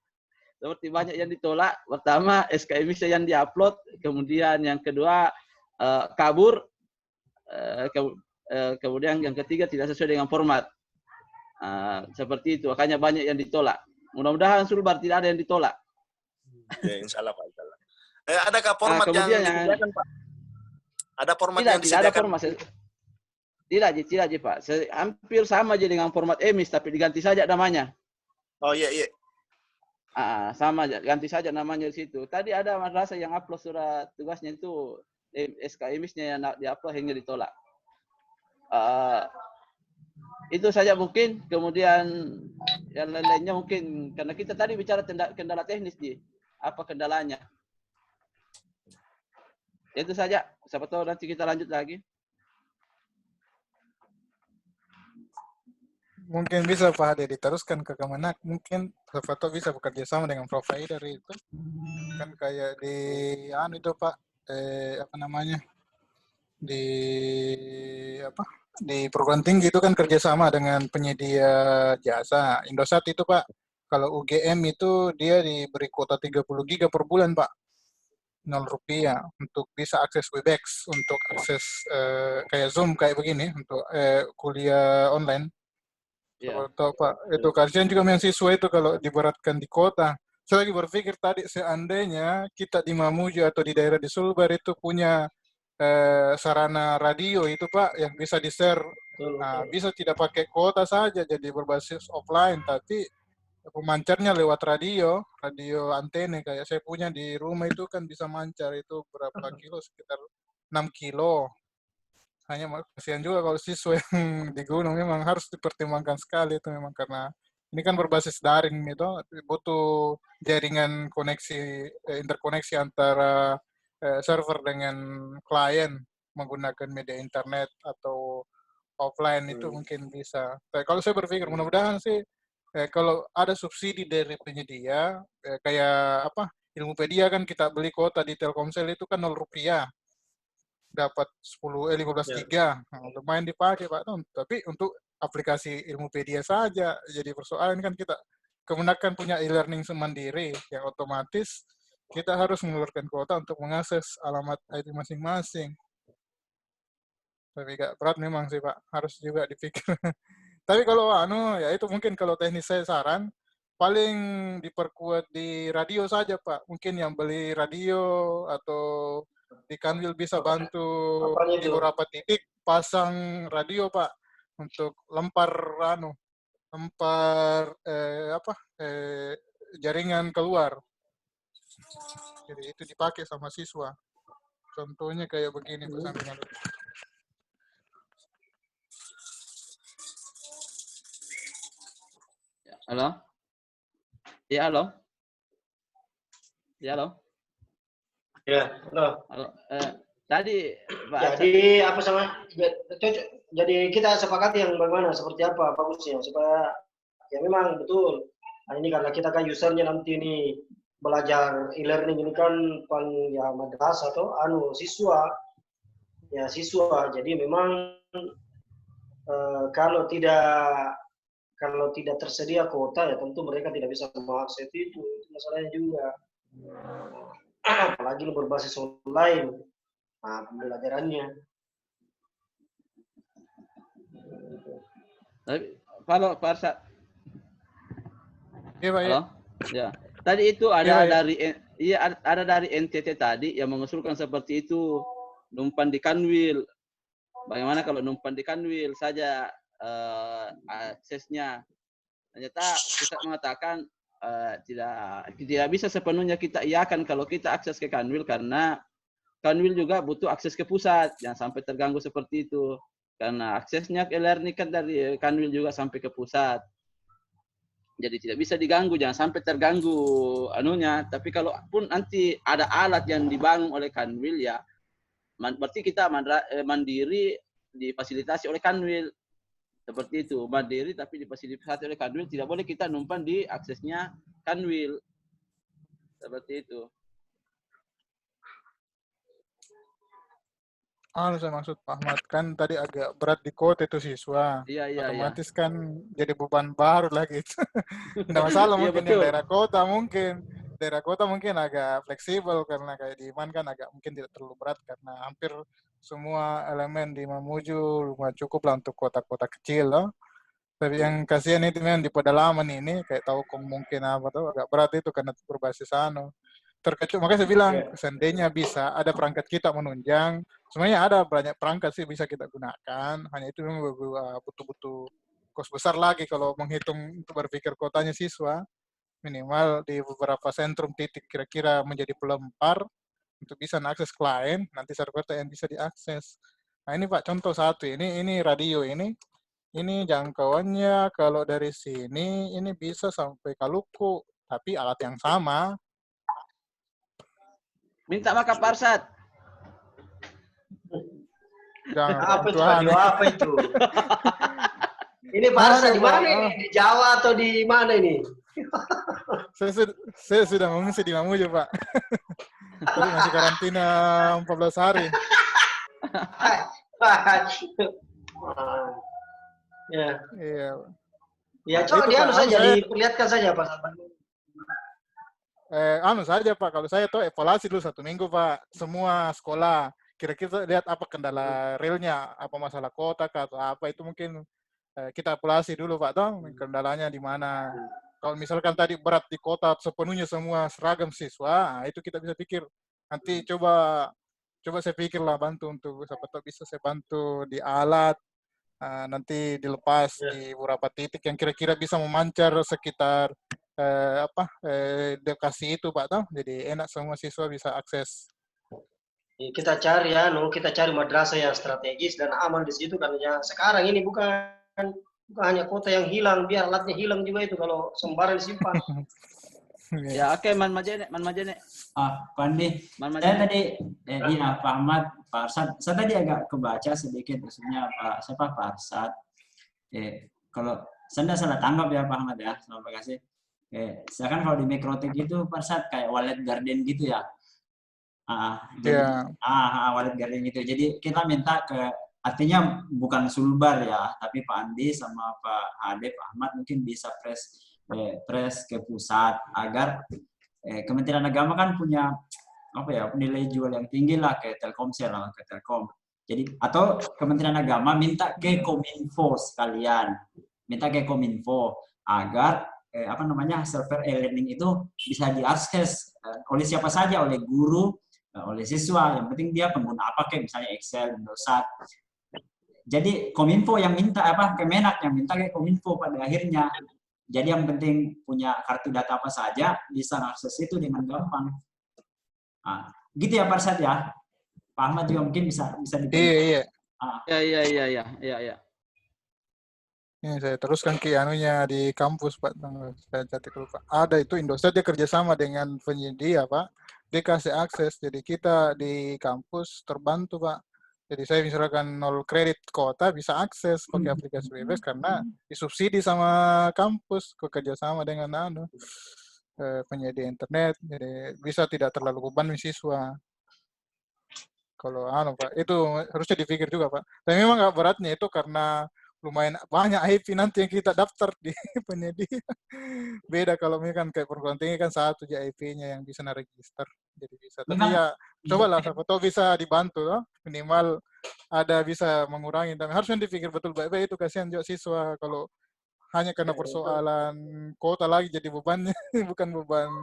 Seperti banyak yang ditolak. Pertama, SK emisnya yang diupload, kemudian yang kedua kabur, kemudian yang ketiga tidak sesuai dengan format. Seperti itu, makanya banyak yang ditolak. Mudah-mudahan Sulbar tidak ada yang ditolak. Ya, insya Allah Pak. Insya Allah. Adakah format yang disediakan Pak? Ada format yang disediakan? Tidak ada format. Tidak, Pak. Hampir sama aja dengan format emis, tapi diganti saja namanya. Oh iya. Sama aja, ganti saja namanya di situ. Tadi ada madrasah yang upload surat tugasnya itu SK emisnya yang diupload hingga ditolak. Itu saja mungkin. Kemudian yang lain-lainnya mungkin karena kita tadi bicara kendala teknis apa kendalanya. Itu saja. Siapa tahu nanti kita lanjut lagi. Mungkin bisa Pak Hadi diteruskan ke Kemenak. Mungkin siapa tahu bisa bekerja sama dengan provider itu. Kan kayak di itu Pak, apa namanya? Di perguruan tinggi itu kan kerjasama dengan penyedia jasa. Indosat itu Pak, kalau UGM itu dia diberi kuota 30 giga per bulan Pak. Rp0 untuk bisa akses Webex, untuk akses kayak Zoom kayak begini, untuk kuliah online. Atau Pak, itu kasihan juga mahasiswa itu kalau diberatkan di kota. Saya lagi berpikir tadi seandainya kita di Mamuju atau di daerah di Sulbar itu punya sarana radio itu Pak yang bisa di-share, bisa tidak pakai kuota saja jadi berbasis offline, tapi pemancarnya lewat radio antene kayak saya punya di rumah itu kan bisa mancar itu berapa kilo, sekitar 6 kilo. Hanya kasihan juga kalau siswa yang di gunung memang harus dipertimbangkan sekali itu memang karena ini kan berbasis daring itu butuh jaringan koneksi interkoneksi antara server dengan klien menggunakan media internet atau offline itu mungkin bisa. Kalau saya berpikir mudah-mudahan sih kalau ada subsidi dari penyedia kayak apa Ilmupedia kan kita beli kuota di Telkomsel itu kan Rp0 dapat 15 giga, lumayan dipakai Pak. Tapi untuk aplikasi Ilmupedia saja jadi persoalan kan kita kemenakan punya e-learning mandiri yang otomatis kita harus mengeluarkan kuota untuk mengakses alamat IT masing-masing. Tapi gak berat memang sih Pak, harus juga dipikir. Tapi kalau ya itu mungkin kalau teknis saya saran paling diperkuat di radio saja Pak. Mungkin yang beli radio atau di Kanwil bisa bantu di beberapa titik pasang radio Pak untuk lempar jaringan keluar. Jadi itu dipakai sama siswa. Contohnya kayak begini Pak sampingan. Halo? Iya, halo? Iya, halo? Ya, halo. Tadi Pak jadi apa sama jadi kita sepakati yang bagaimana seperti apa bagusnya supaya ya memang betul. Nah, ini karena kita kan usernya nanti ini belajar e-learning ini kan paling ya madrasah atau siswa. Ya siswa. Jadi memang kalau tidak tersedia kuota ya tentu mereka tidak bisa mengakses itu masalahnya juga. Apalagi berbasis online, pembelajarannya. Halo Pak Arsad. Iya Pak. Halo? Ya. Tadi itu ada ada dari NTT tadi yang mengusulkan seperti itu, numpan di Kanwil. Bagaimana kalau numpan di Kanwil saja aksesnya. Ternyata pusat mengatakan tidak bisa sepenuhnya kita iakan kalau kita akses ke Kanwil, karena Kanwil juga butuh akses ke pusat. Jangan sampai terganggu seperti itu. Karena aksesnya ke e-learning kan dari Kanwil juga sampai ke pusat. Jadi tidak bisa diganggu, jangan sampai terganggu anunya. Tapi kalau pun nanti ada alat yang dibangun oleh Kanwil ya, berarti kita mandiri difasilitasi oleh Kanwil. Seperti itu, mandiri tapi difasilitasi oleh Kanwil, tidak boleh kita numpang di aksesnya Kanwil. Seperti itu. Saya maksud Pak Ahmad, kan tadi agak berat di kota itu siswa. Iya. Otomatis kan jadi beban baru lagi. Tidak masalah mungkin yang daerah kota mungkin agak fleksibel karena kayak di Iman kan agak mungkin tidak terlalu berat karena hampir semua elemen di Mamuju lumayan cukup lah untuk kota-kota kecil loh. Tapi yang kasihan itu memang di pedalaman ini kayak tahu mungkin apa tuh agak berat itu karena berbasis terkecuali. Makanya saya bilang seandainya bisa ada perangkat kita menunjang, sebenarnya ada banyak perangkat sih bisa kita gunakan, hanya itu memang butuh kos besar lagi kalau menghitung untuk berpikir kotanya siswa, minimal di beberapa sentrum titik kira-kira menjadi pelempar untuk bisa mengakses klien, nanti server yang bisa diakses. Nah ini Pak contoh satu, ini radio ini jangkauannya kalau dari sini ini bisa sampai Kaluku, tapi alat yang sama. Minta maka Parsat. Apa itu? Apa itu? Ini Parsat di mana ini? Di Jawa atau di mana ini? Saya sudah mengungsi di Mamuju, Pak. Tapi masih karantina 14 hari. Ya. Iya. Ya, coba dia saja diperlihatkan saja Pak. Saja Pak, kalau saya tuh evaluasi dulu 1 minggu Pak, semua sekolah, kira-kira lihat apa kendala realnya, apa masalah kota atau apa, itu mungkin kita evaluasi dulu Pak, kendalanya di mana. Kalau misalkan tadi berat di kota sepenuhnya semua seragam siswa, itu kita bisa pikir, nanti coba saya pikir lah bantu untuk, siapa tahu bisa saya bantu di alat, nanti dilepas di beberapa titik yang kira-kira bisa memancar sekitar edukasi itu Pak toh, jadi enak semua siswa bisa akses. Kita cari madrasah yang strategis dan aman di situ karena sekarang ini bukan hanya kota yang hilang, biar alatnya hilang juga itu kalau sembarang disimpan. Ya oke, Man Majene. Pak Andi, saya tadi Pak Ahmad, Pak Arsad, saya tadi agak kebaca sedikit maksudnya Pak Arsad. Kalau saya salah tanggap ya Pak Ahmad ya, terima kasih. Misalkan kalau di Mikrotik itu Parsat kayak wallet garden gitu ya. Wallet garden gitu. Jadi kita minta artinya bukan sulbar ya, tapi Pak Andi sama Pak Hade, Pak Ahmad mungkin bisa press ke pusat agar Kementerian Agama kan punya nilai jual yang tinggi lah ke Telkomsel lah, ke Telkom. Jadi atau Kementerian Agama minta ke Kominfo sekalian, minta ke Kominfo agar server e-learning itu bisa diakses oleh siapa saja, oleh guru, oleh siswa. Yang penting dia pengguna apa kayak misalnya Excel, Indosat. Jadi Kominfo yang minta Kemenak yang minta ke Kominfo pada akhirnya. Jadi yang penting punya kartu data apa saja bisa akses itu dengan gampang. Gitu ya Pak Arsad ya. Pak Ahmad juga mungkin bisa dibantu. Iya. Ini saya teruskan ke anunya di kampus Pak, saya catat dulu Pak. Ada itu Indosat dia kerjasama dengan penyedia Pak, dia kasih akses, jadi kita di kampus terbantu Pak. Jadi saya misalkan 0 kredit kota bisa akses pakai aplikasi WebEx karena disubsidi sama kampus, kerjasama dengan penyedia internet, jadi bisa tidak terlalu beban siswa. Kalau Pak, itu harusnya dipikir juga Pak. Tapi memang nggak beratnya itu karena lumayan banyak IP nanti yang kita daftar di penyedia. Beda kalau misalkan kayak perguruan tinggi kan satu aja IP-nya yang bisa register. Jadi bisa. Tapi ya cobalah siapa tahu bisa dibantu loh. Minimal ada bisa mengurangi. Tapi harusnya dipikir betul baik-baik itu, kasihan juga siswa kalau hanya karena persoalan kota lagi jadi bebannya, bukan beban.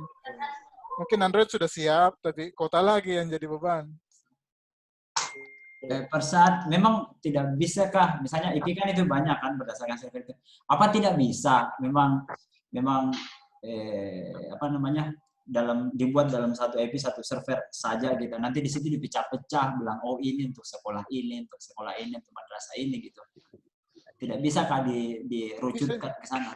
Mungkin Android sudah siap, tapi kota lagi yang jadi beban. Per saat memang tidak bisakah, misalnya IP kan itu banyak kan berdasarkan server itu. Apa tidak bisa memang apa namanya dibuat dalam satu IP satu server saja gitu. Nanti di situ dipecah-pecah bilang oh ini untuk sekolah ini, untuk sekolah ini, untuk madrasah ini gitu. Tidak bisakah dirucutkan ke sana?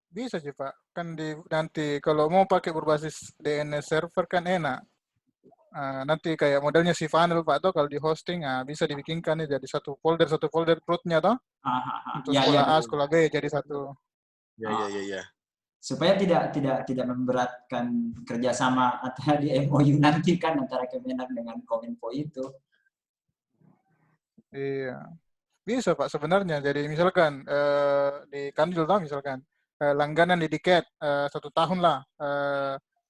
Bisa sih Pak, kan nanti kalau mau pakai berbasis DNS server kan enak. Nanti kayak modelnya si funnel Pak tuh kalau di hosting bisa dibikinkan ya jadi satu folder rootnya toh untuk sekolah A, sekolah B jadi satu. Ya. Supaya tidak memberatkan kerjasama antara di MOU nanti kan antara Kemenak dengan Kominfo itu. Iya, bisa Pak sebenarnya. Jadi misalkan di Kandil lah misalkan langganan di Diket 1 tahun lah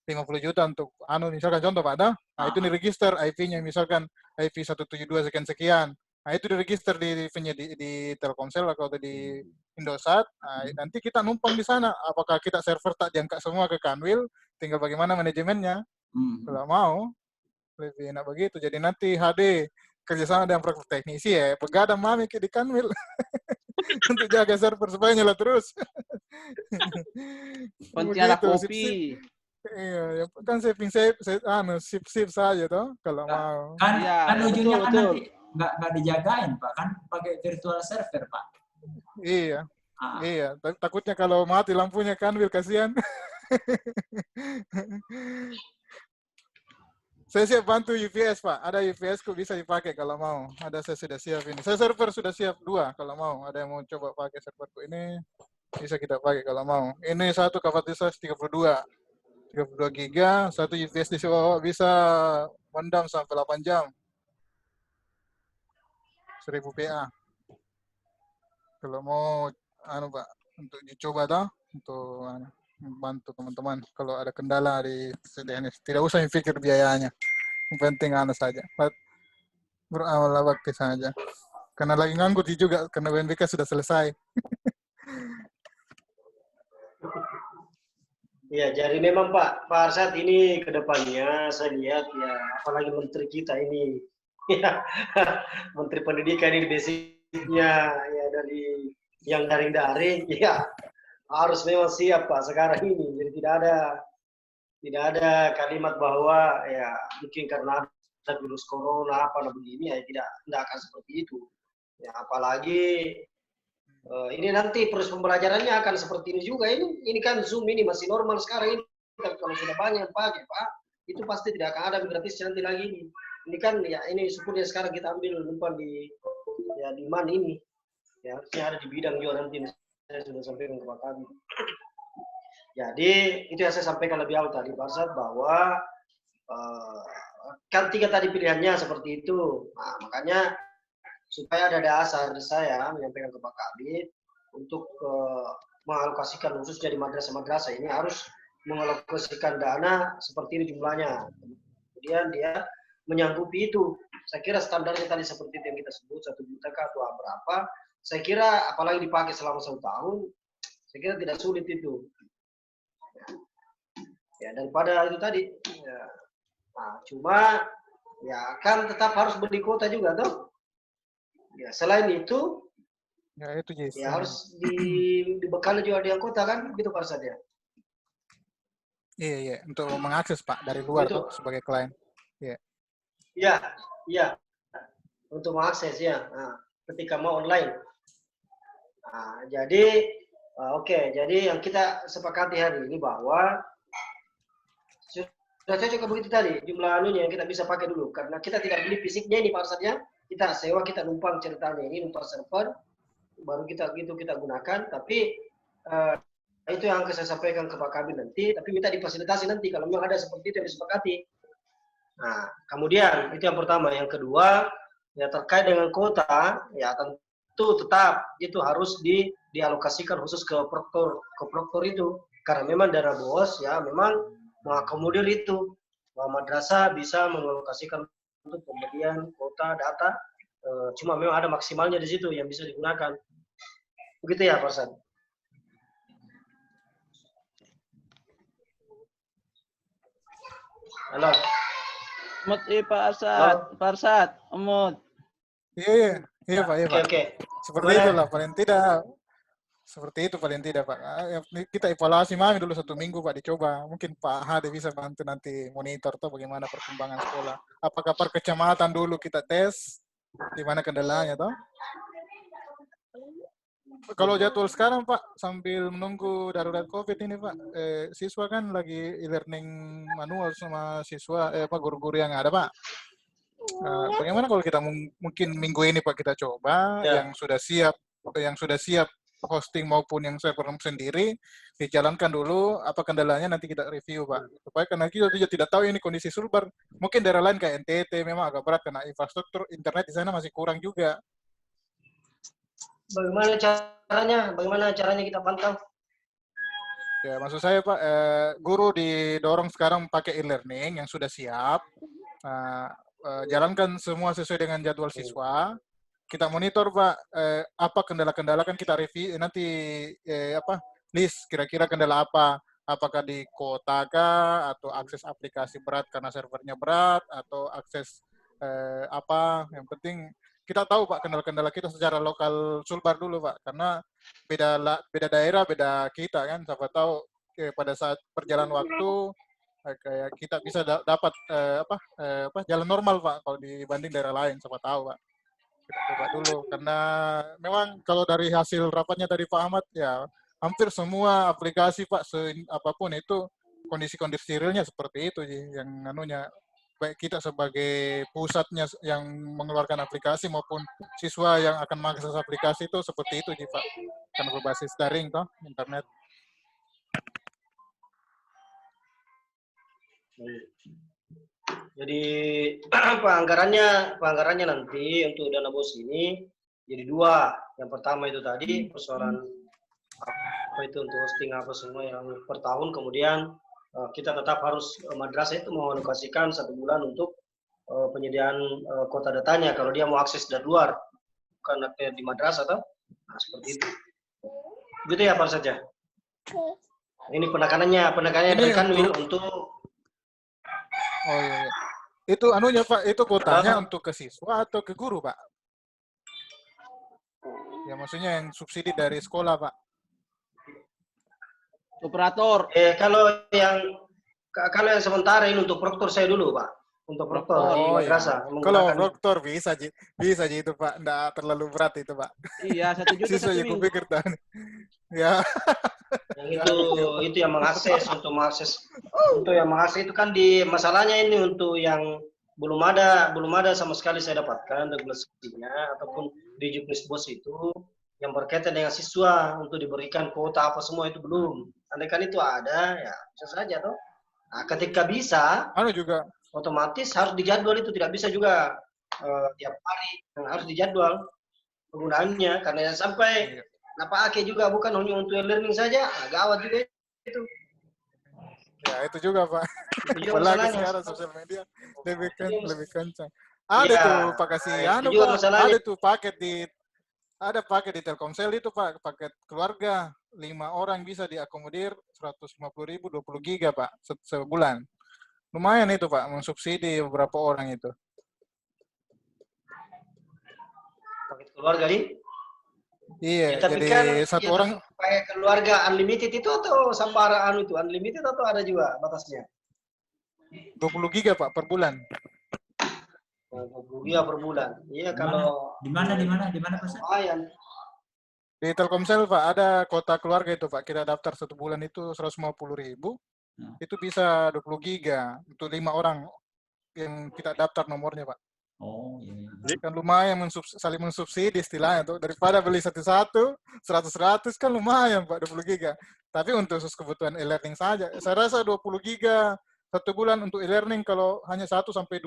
50 juta untuk misalkan contoh Pak itu diregister IP-nya misalkan IP 172 sekian. Nah itu diregister di Telkomsel atau di Indosat. Nanti kita numpang di sana. Apakah kita server tak diangkat semua ke Kanwil? Tinggal bagaimana manajemennya. Kalau mau lebih enak begitu. Jadi nanti HD kerjasama dengan praktek teknisi ya. Pegadang mami di Kanwil untuk jaga server supaya nyala terus. Pontianak kopi. Iya, kan sip saja toh kalau mau. Kan ujungnya kan nanti nggak dijagain Pak, kan pakai virtual server Pak. Iya. Iya, takutnya kalau mati lampunya kan kasihan. Saya siap bantu UPS Pak, ada UPS ku bisa dipakai kalau mau. Saya sudah siap ini. Saya server sudah siap 2 kalau mau. Ada yang mau coba pakai serverku ini bisa kita pakai kalau mau. Ini satu kapasitas 32 giga, satu UPS di bawah bisa mendam sampai 8 jam. 1000 PA. Kalau mau Pak untuk dicoba untuk bantu teman-teman kalau ada kendala di CDNS. Tidak usah pikir biayanya. Yang penting saja. Beramal bakti saja. Karena lagi nganggur juga karena UNBK sudah selesai. Ya, jadi memang Pak Arsyad ini ke depannya saya lihat ya, apalagi menteri kita ini, ya, menteri pendidikan ini basicnya ya dari yang daring-daring, ya harus memang siap Pak sekarang ini. Jadi tidak ada kalimat bahwa ya mungkin karena ada virus corona apa begini ya tidak akan seperti itu. Ya apalagi ini nanti proses pembelajarannya akan seperti ini juga. Ini kan Zoom ini masih normal sekarang ini. Kalau sudah banyak pakai Pak, itu pasti tidak akan ada gratis nanti lagi ini. Ini kan ya ini syukur ya sekarang kita ambil umpan di MAN ini. Ya harusnya ada di bidang juga nanti saya sudah sampaikan ke Pak Kabit. Jadi itu yang saya sampaikan lebih awal tadi Pak Arsyad bahwa kan 3 tadi pilihannya seperti itu. Nah, makanya supaya ada dasar saya menyampaikan ke Pak Kabit untuk mengalokasikan khususnya di madrasah-madrasah ini harus mengalokasikan dana seperti ini jumlahnya. Kemudian dia menyanggupi itu. Saya kira standarnya tadi seperti itu yang kita sebut 1 juta atau berapa. Saya kira apalagi dipakai selama 1 tahun, saya kira tidak sulit itu. Ya daripada itu tadi. Ya. Nah, cuma ya kan tetap harus beli kuota juga toh. Ya, selain itu, ya harus dibekali juga di anggota kan, gitu Pak Arsyad ya? Iya, untuk mengakses Pak dari luar tuh sebagai klien. Iya, untuk mengakses ya. Nah, ketika mau online. Nah, jadi, jadi yang kita sepakati hari ini bahwa sudah cocok begitu tadi jumlah yang kita bisa pakai dulu karena kita tidak beli fisiknya ini Pak Arsyad ya. Kita sewa, kita numpang ceritanya ini numpang server baru kita gunakan tapi itu yang akan saya sampaikan ke Pak Kabit nanti tapi minta difasilitasi nanti kalau memang ada seperti itu yang disepakati. Nah kemudian itu yang pertama. Yang kedua ya terkait dengan kuota ya tentu tetap itu harus dialokasikan khusus ke proktor itu karena memang dana BOS ya memang mengakomodir itu bahwa madrasah bisa mengalokasikan untuk pemberian kuota data, cuma memang ada maksimalnya di situ yang bisa digunakan. Begitu ya Pak Arsyad? Halo? Mut Pak Arsad, Pak Arsad, Mut. Iya Pak, iya Oke, Pak. oke. Seperti Gimana? itulah paling tidak. Seperti itu paling tidak Pak. Kita evaluasi mami dulu 1 minggu Pak dicoba. Mungkin Pak Hade bisa bantu nanti monitor tuh bagaimana perkembangan sekolah. Apakah per kecamatan dulu kita tes, di mana kendalanya toh? Kalau jadwal sekarang Pak, sambil menunggu darurat COVID ini Pak, siswa kan lagi e-learning manual sama siswa, guru-guru yang ada Pak. Bagaimana kalau kita mungkin minggu ini Pak kita coba Ya. yang sudah siap hosting maupun yang server sendiri dijalankan dulu, apa kendalanya nanti kita review Pak. Supaya karena kita juga tidak tahu ini kondisi Sulbar, mungkin daerah lain kayak NTT memang agak berat karena infrastruktur internet di sana masih kurang juga. Bagaimana caranya kita pantau? Ya, maksud saya Pak, guru didorong sekarang pakai e-learning yang sudah siap. Jalankan semua sesuai dengan jadwal siswa. Kita monitor Pak, apa kendala-kendala kan kita review nanti list kira-kira kendala apa. Apakah di kota kah, atau akses aplikasi berat karena servernya berat, atau akses yang penting kita tahu Pak kendala-kendala kita secara lokal Sulbar dulu Pak, karena beda daerah beda kita kan, siapa tahu pada saat perjalanan waktu kayak kita bisa dapat jalan normal Pak kalau dibanding daerah lain, siapa tahu Pak. Kita coba dulu karena memang kalau dari hasil rapatnya tadi Pak Ahmad ya hampir semua aplikasi Pak apapun itu kondisi realnya seperti itu yang anunya, baik kita sebagai pusatnya yang mengeluarkan aplikasi maupun siswa yang akan mengakses aplikasi itu seperti itu Pak, karena berbasis daring toh internet. Jadi anggarannya nanti untuk dana bos ini jadi 2. Yang pertama itu tadi persoalan apa itu untuk hosting apa semua yang per tahun, kemudian kita tetap harus madrasah itu mengalokasikan 1 bulan untuk penyediaan kuota datanya kalau dia mau akses dari luar, bukan di madrasah atau seperti itu. Gitu ya Pak saja. Ini penekanannya berikan untuk. Oh iya. Itu anunya Pak, itu kuotanya untuk ke siswa atau ke guru Pak? Ya maksudnya yang subsidi dari sekolah Pak. Operator. Kalau yang sementara ini untuk proktor saya dulu Pak. Untuk proktor di madrasah. Iya. Kalau proktor bisa itu Pak, enggak terlalu berat itu Pak. Iya, 1 juta siswa yang kupikir tadi. Ya. Yang itu yang mengakses untuk yang mengakses itu kan masalahnya ini untuk yang belum ada sama sekali saya dapatkan regulasinya ataupun di Juknis Bos itu yang berkaitan dengan siswa untuk diberikan kuota apa semua itu belum. Andaikan itu ada ya bisa saja toh. Nah, ketika bisa, juga otomatis harus dijadwal, itu tidak bisa juga tiap hari, harus dijadwal penggunaannya karena sampai pakai juga bukan hanya untuk learning saja, gawat juga itu. Ya itu juga Pak. Apalagi sekarang sosial media lebih kencang. Ada tuh Pak kasih Pak. Ada tuh paket di Telkomsel itu Pak, paket keluarga 5 orang bisa diakomodir 150.000 20 giga Pak sebulan. Lumayan itu Pak, mensubsidi beberapa orang itu. Paket keluarga nih? Iya, ya, tapi jadi kan, 1 orang kayak keluarga unlimited itu atau Sampara itu unlimited atau ada juga batasnya? 20 giga Pak per bulan. 20 giga per bulan. Iya kalau di mana Pak? Lumayan. Di Telkomsel Pak ada kuota keluarga itu Pak, kita daftar 1 bulan itu 150.000. Itu bisa 20 giga untuk 5 orang yang kita daftar nomornya Pak. Oh iya. Kan lumayan saling mensubsidi istilahnya tuh, daripada beli 100 kan lumayan Pak 20 giga. Tapi untuk kebutuhan e-learning saja, saya rasa 20 giga 1 bulan untuk e-learning kalau hanya 1 sampai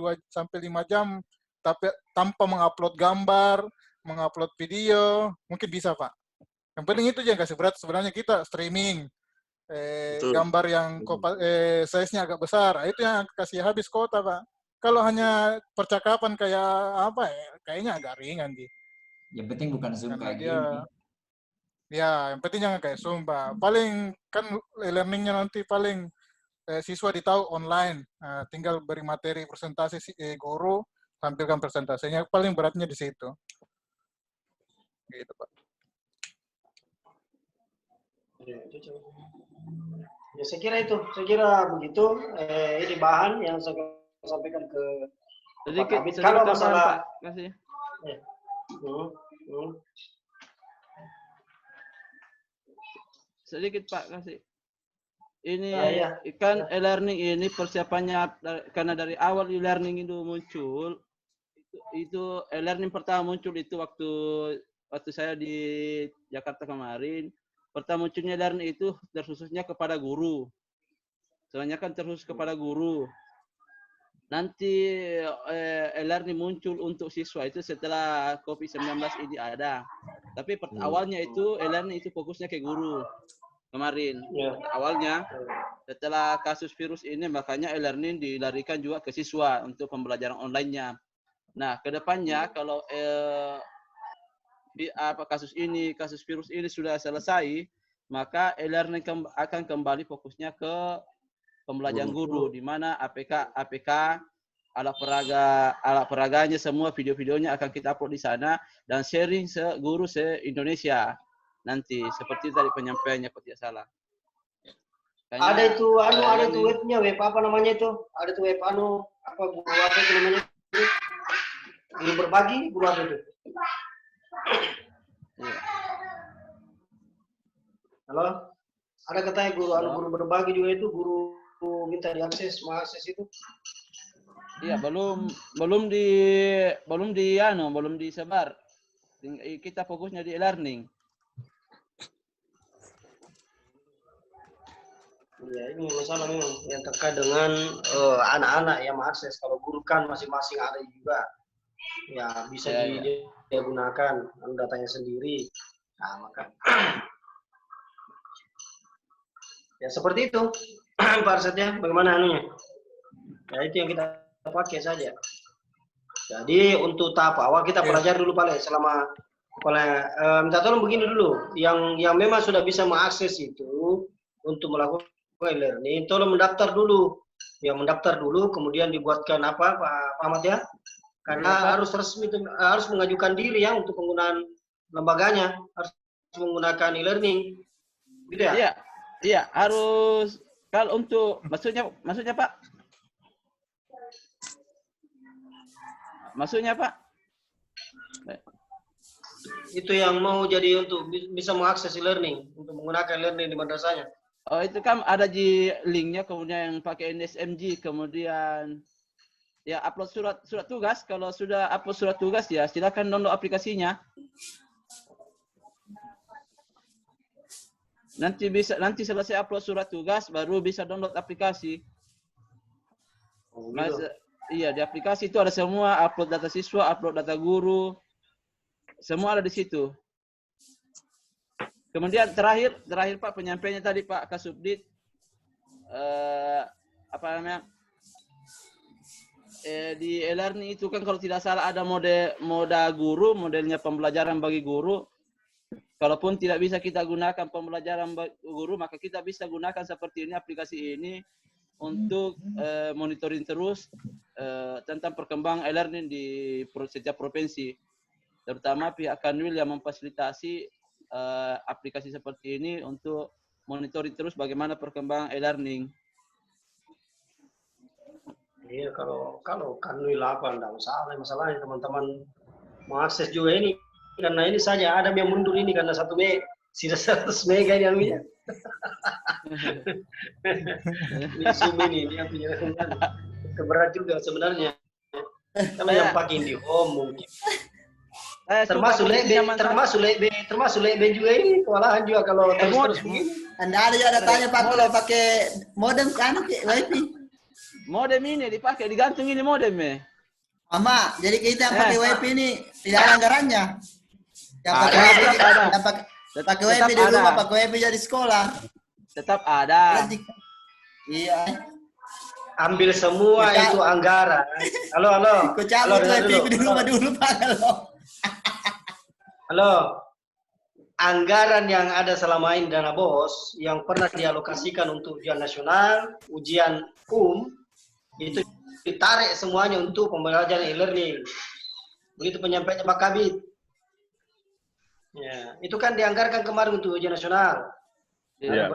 5 jam tapi tanpa mengupload gambar, mengupload video, mungkin bisa Pak. Yang penting itu yang kasih berat sebenarnya kita streaming. Gambar yang size-nya agak besar, itu yang kasih habis kuota Pak. Kalau hanya percakapan kayak kayaknya agak ringan gitu. Yang penting bukan Zoom kayak gini. Ya, yang penting jangan kayak Zoom Pak. Paling kan e-learningnya nanti paling siswa ditahu online. Tinggal beri materi presentasi guru, tampilkan presentasinya. Paling beratnya di situ. Gitu, Pak. Ya, saya kira begitu. Ini bahan yang saya sampaikan ke Pak Kabit. Kalau masalah Pak, kasih. Sedikit Pak, kasih. Ini kan e-learning ini persiapannya karena dari awal e-learning itu muncul, itu e-learning pertama muncul itu waktu saya di Jakarta kemarin. Pertama munculnya e-learning itu terkhususnya kepada guru. Soalnya kan terkhusus kepada guru. Nanti e-learning muncul untuk siswa itu setelah COVID-19 ini ada. Tapi awalnya itu e-learning itu fokusnya ke guru kemarin. Awalnya setelah kasus virus ini makanya e-learning dilarikan juga ke siswa untuk pembelajaran online-nya. Nah, kedepannya kalau kasus virus ini sudah selesai, maka e-learning akan kembali fokusnya ke pembelajaran guru, di mana APK, alat peraganya semua video-videonya akan kita upload di sana dan sharing guru se-Indonesia nanti seperti tadi penyampaiannya kalau tidak salah. Ada itu webnya, web apa namanya itu? Ada tuh web apa itu namanya? Guru berbagi, guru apa itu? Halo? Ada katanya guru berbagi juga itu, guru minta diakses, mau akses itu? Iya, belum disebar. Kita fokusnya di e-learning. Ya, ini masalah memang yang terkait dengan anak-anak yang mengakses. Kalau guru kan masing-masing ada juga. Ya, bisa digunakan datanya sendiri. Nah, maka ya seperti itu. Pak Arsyadnya, bagaimana anunya? Ya, itu yang kita pakai saja. Jadi untuk tahap awal kita pelajari dulu paling selama minta tolong begini dulu. Yang memang sudah bisa mengakses itu untuk melakukan e-learning, tolong mendaftar dulu. Ya, mendaftar dulu, kemudian dibuatkan apa, Pak Ahmad ya? Karena harus resmi, harus mengajukan diri ya untuk penggunaan lembaganya, harus menggunakan e-learning, gitu ya? Iya, harus. Kalau untuk maksudnya Pak? Maksudnya Pak? Itu yang mau jadi untuk bisa mengakses e-learning, untuk menggunakan e-learning di madrasahnya. Oh, itu kan ada di linknya, kemudian yang pakai NSMG, kemudian ya upload surat tugas. Kalau sudah upload surat tugas ya silakan download aplikasinya. Nanti selesai upload surat tugas baru bisa download aplikasi. Iya, di aplikasi itu ada semua, upload data siswa, upload data guru, semua ada di situ. Kemudian terakhir Pak penyampaiannya tadi Pak Kasubdit, apa namanya? Di e-learning itu kan kalau tidak salah ada moda guru, modelnya pembelajaran bagi guru. Kalaupun tidak bisa kita gunakan pembelajaran bagi guru, maka kita bisa gunakan seperti ini, aplikasi ini untuk monitoring terus tentang perkembangan e-learning di setiap provinsi. Terutama pihak Kanwil yang memfasilitasi aplikasi seperti ini untuk monitoring terus bagaimana perkembangan e-learning. Iya, kalau Kanwil apa enggak masalahnya teman-teman mengakses juga ini, karena ini saja ada yang mundur ini karena 1 sisa 100 mega yang ini. Ini Zoom ini dia punya keberat juga sebenarnya. Kalau yang pakai IndiHome mungkin. Termasuk lebih juga ini kewalahan juga kalau terus begini. Anda ada tanya Pak kalau pakai modem kan wifi. Modem ini dipakai, digantung ini modemnya. Mama, jadi kita yang pakai wifi ini tidak ada anggarannya. Yang pakai wifi di rumah, pakai wifi jadi sekolah. Tetap ada. Iya. Ambil semua itu anggaran. Halo. Kau cabut wifi di rumah dulu Pak. Halo. anggaran yang ada selama ini dana BOS yang pernah dialokasikan untuk ujian nasional, ujian itu ditarik semuanya untuk pembelajaran e-learning. Begitu penyampaiannya Pak Kabit. Ya, itu kan dianggarkan kemarin untuk ujian nasional. Ya,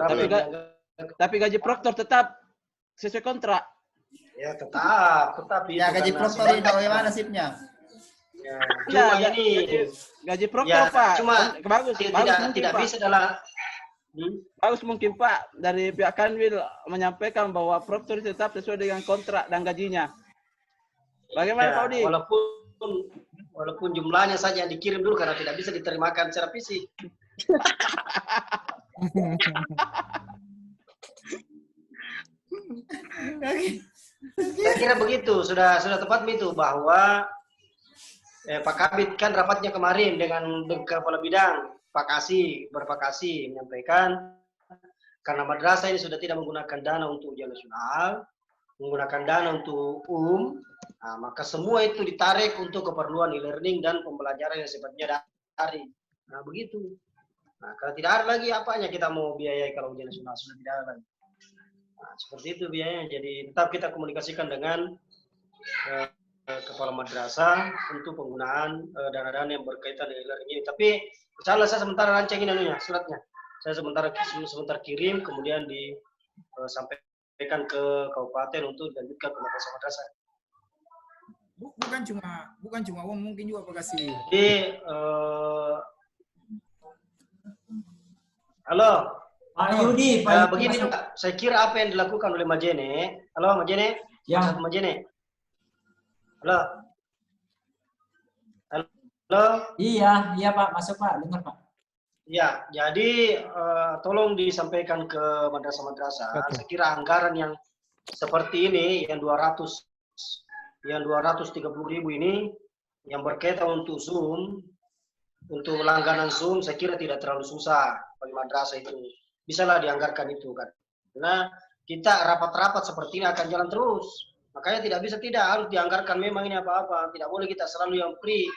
tapi gaji proktor tetap sesuai kontrak. Ya tetap. Ya gaji proktor ini bagaimana nasibnya? Ya, Cuma ini gaji proktor ya, Pak. Cuma bagus mungkin, tidak Pak. bisa dalam Bagus mungkin Pak dari pihak Kanwil menyampaikan bahwa proktor tetap sesuai dengan kontrak dan gajinya. Bagaimana ya, Pak Udi? Walaupun jumlahnya saja yang dikirim dulu karena tidak bisa diterimakan secara fisik. Saya kira begitu, sudah tepat itu bahwa Pak Kabit kan rapatnya kemarin dengan Kepala Bidang Pak Kasih menyampaikan karena madrasah ini sudah tidak menggunakan dana untuk ujian nasional, menggunakan dana untuk nah, maka semua itu ditarik untuk keperluan e-learning dan pembelajaran yang sifatnya daring. Nah begitu. Nah kalau tidak ada lagi apanya kita mau biayai kalau ujian nasional sudah tidak ada lagi. Nah, seperti itu biayanya. Jadi tetap kita komunikasikan dengan kepala madrasah untuk penggunaan dana-dana yang berkaitan dengan e-learning ini. Tapi insyaallah saya sementara rancangin suratnya. Saya sebentar kirim, kemudian disampaikan ke kabupaten untuk dilanjutkan ke madrasah-madrasah. Bukan cuma uang, mungkin juga Pak Kasih. Jadi halo Pak Yudi, begini Pak, saya kira apa yang dilakukan oleh Majene. Halo Majene? Ya. Majene. Halo. Halo. Iya Pak, masuk Pak, dengar Pak. Ya, jadi tolong disampaikan ke madrasah-madrasah. Saya kira anggaran yang seperti ini, yang 230.000 ini, yang berkaitan untuk Zoom, untuk langganan Zoom, saya kira tidak terlalu susah bagi madrasah itu. Bisalah dianggarkan itu kan. Karena kita rapat-rapat seperti ini akan jalan terus. Makanya tidak harus dianggarkan memang ini apa-apa. Tidak boleh kita selalu yang free.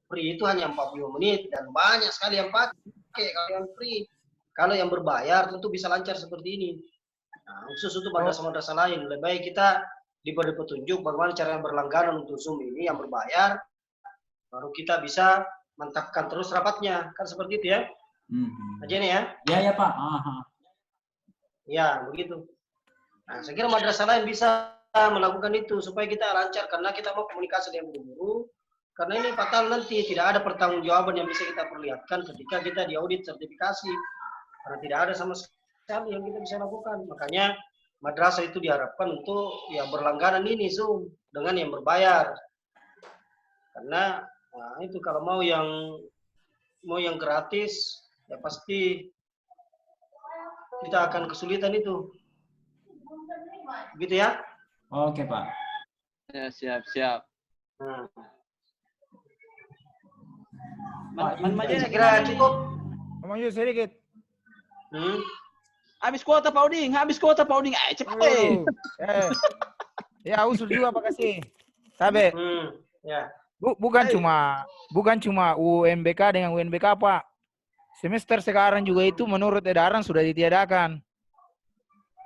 Free itu hanya 40 menit dan banyak sekali yang pakai. Kalau yang free, kalau yang berbayar tentu bisa lancar seperti ini. Nah, khusus untuk madrasah-madrasah lain, lebih baik kita diberi petunjuk bagaimana cara yang berlangganan untuk Zoom ini yang berbayar, baru kita bisa mantapkan terus rapatnya, kan seperti itu ya? Aja nih ya? Ya Pak. Ya begitu. Nah, saya kira madrasah lain bisa melakukan itu supaya kita lancar karena kita mau komunikasi dengan guru. Karena ini fatal nanti tidak ada pertanggungjawaban yang bisa kita perlihatkan ketika kita diaudit sertifikasi. Karena tidak ada sama sekali yang kita bisa lakukan. Makanya madrasah itu diharapkan untuk ya berlangganan ini Zoom dengan yang berbayar. Karena nah, itu kalau mau yang gratis ya pasti kita akan kesulitan itu. Begitu ya? Oke Pak. Ya, siap. Nah. Saya kira cukup. Ngomong juga sedikit. Habis kuota Pak Uding. Cepat. Ya usul juga Pak Kasih. Sabe. Ya. Bukan cuma UMBK dengan UNBK Pak. Semester sekarang juga itu menurut edaran sudah ditiadakan.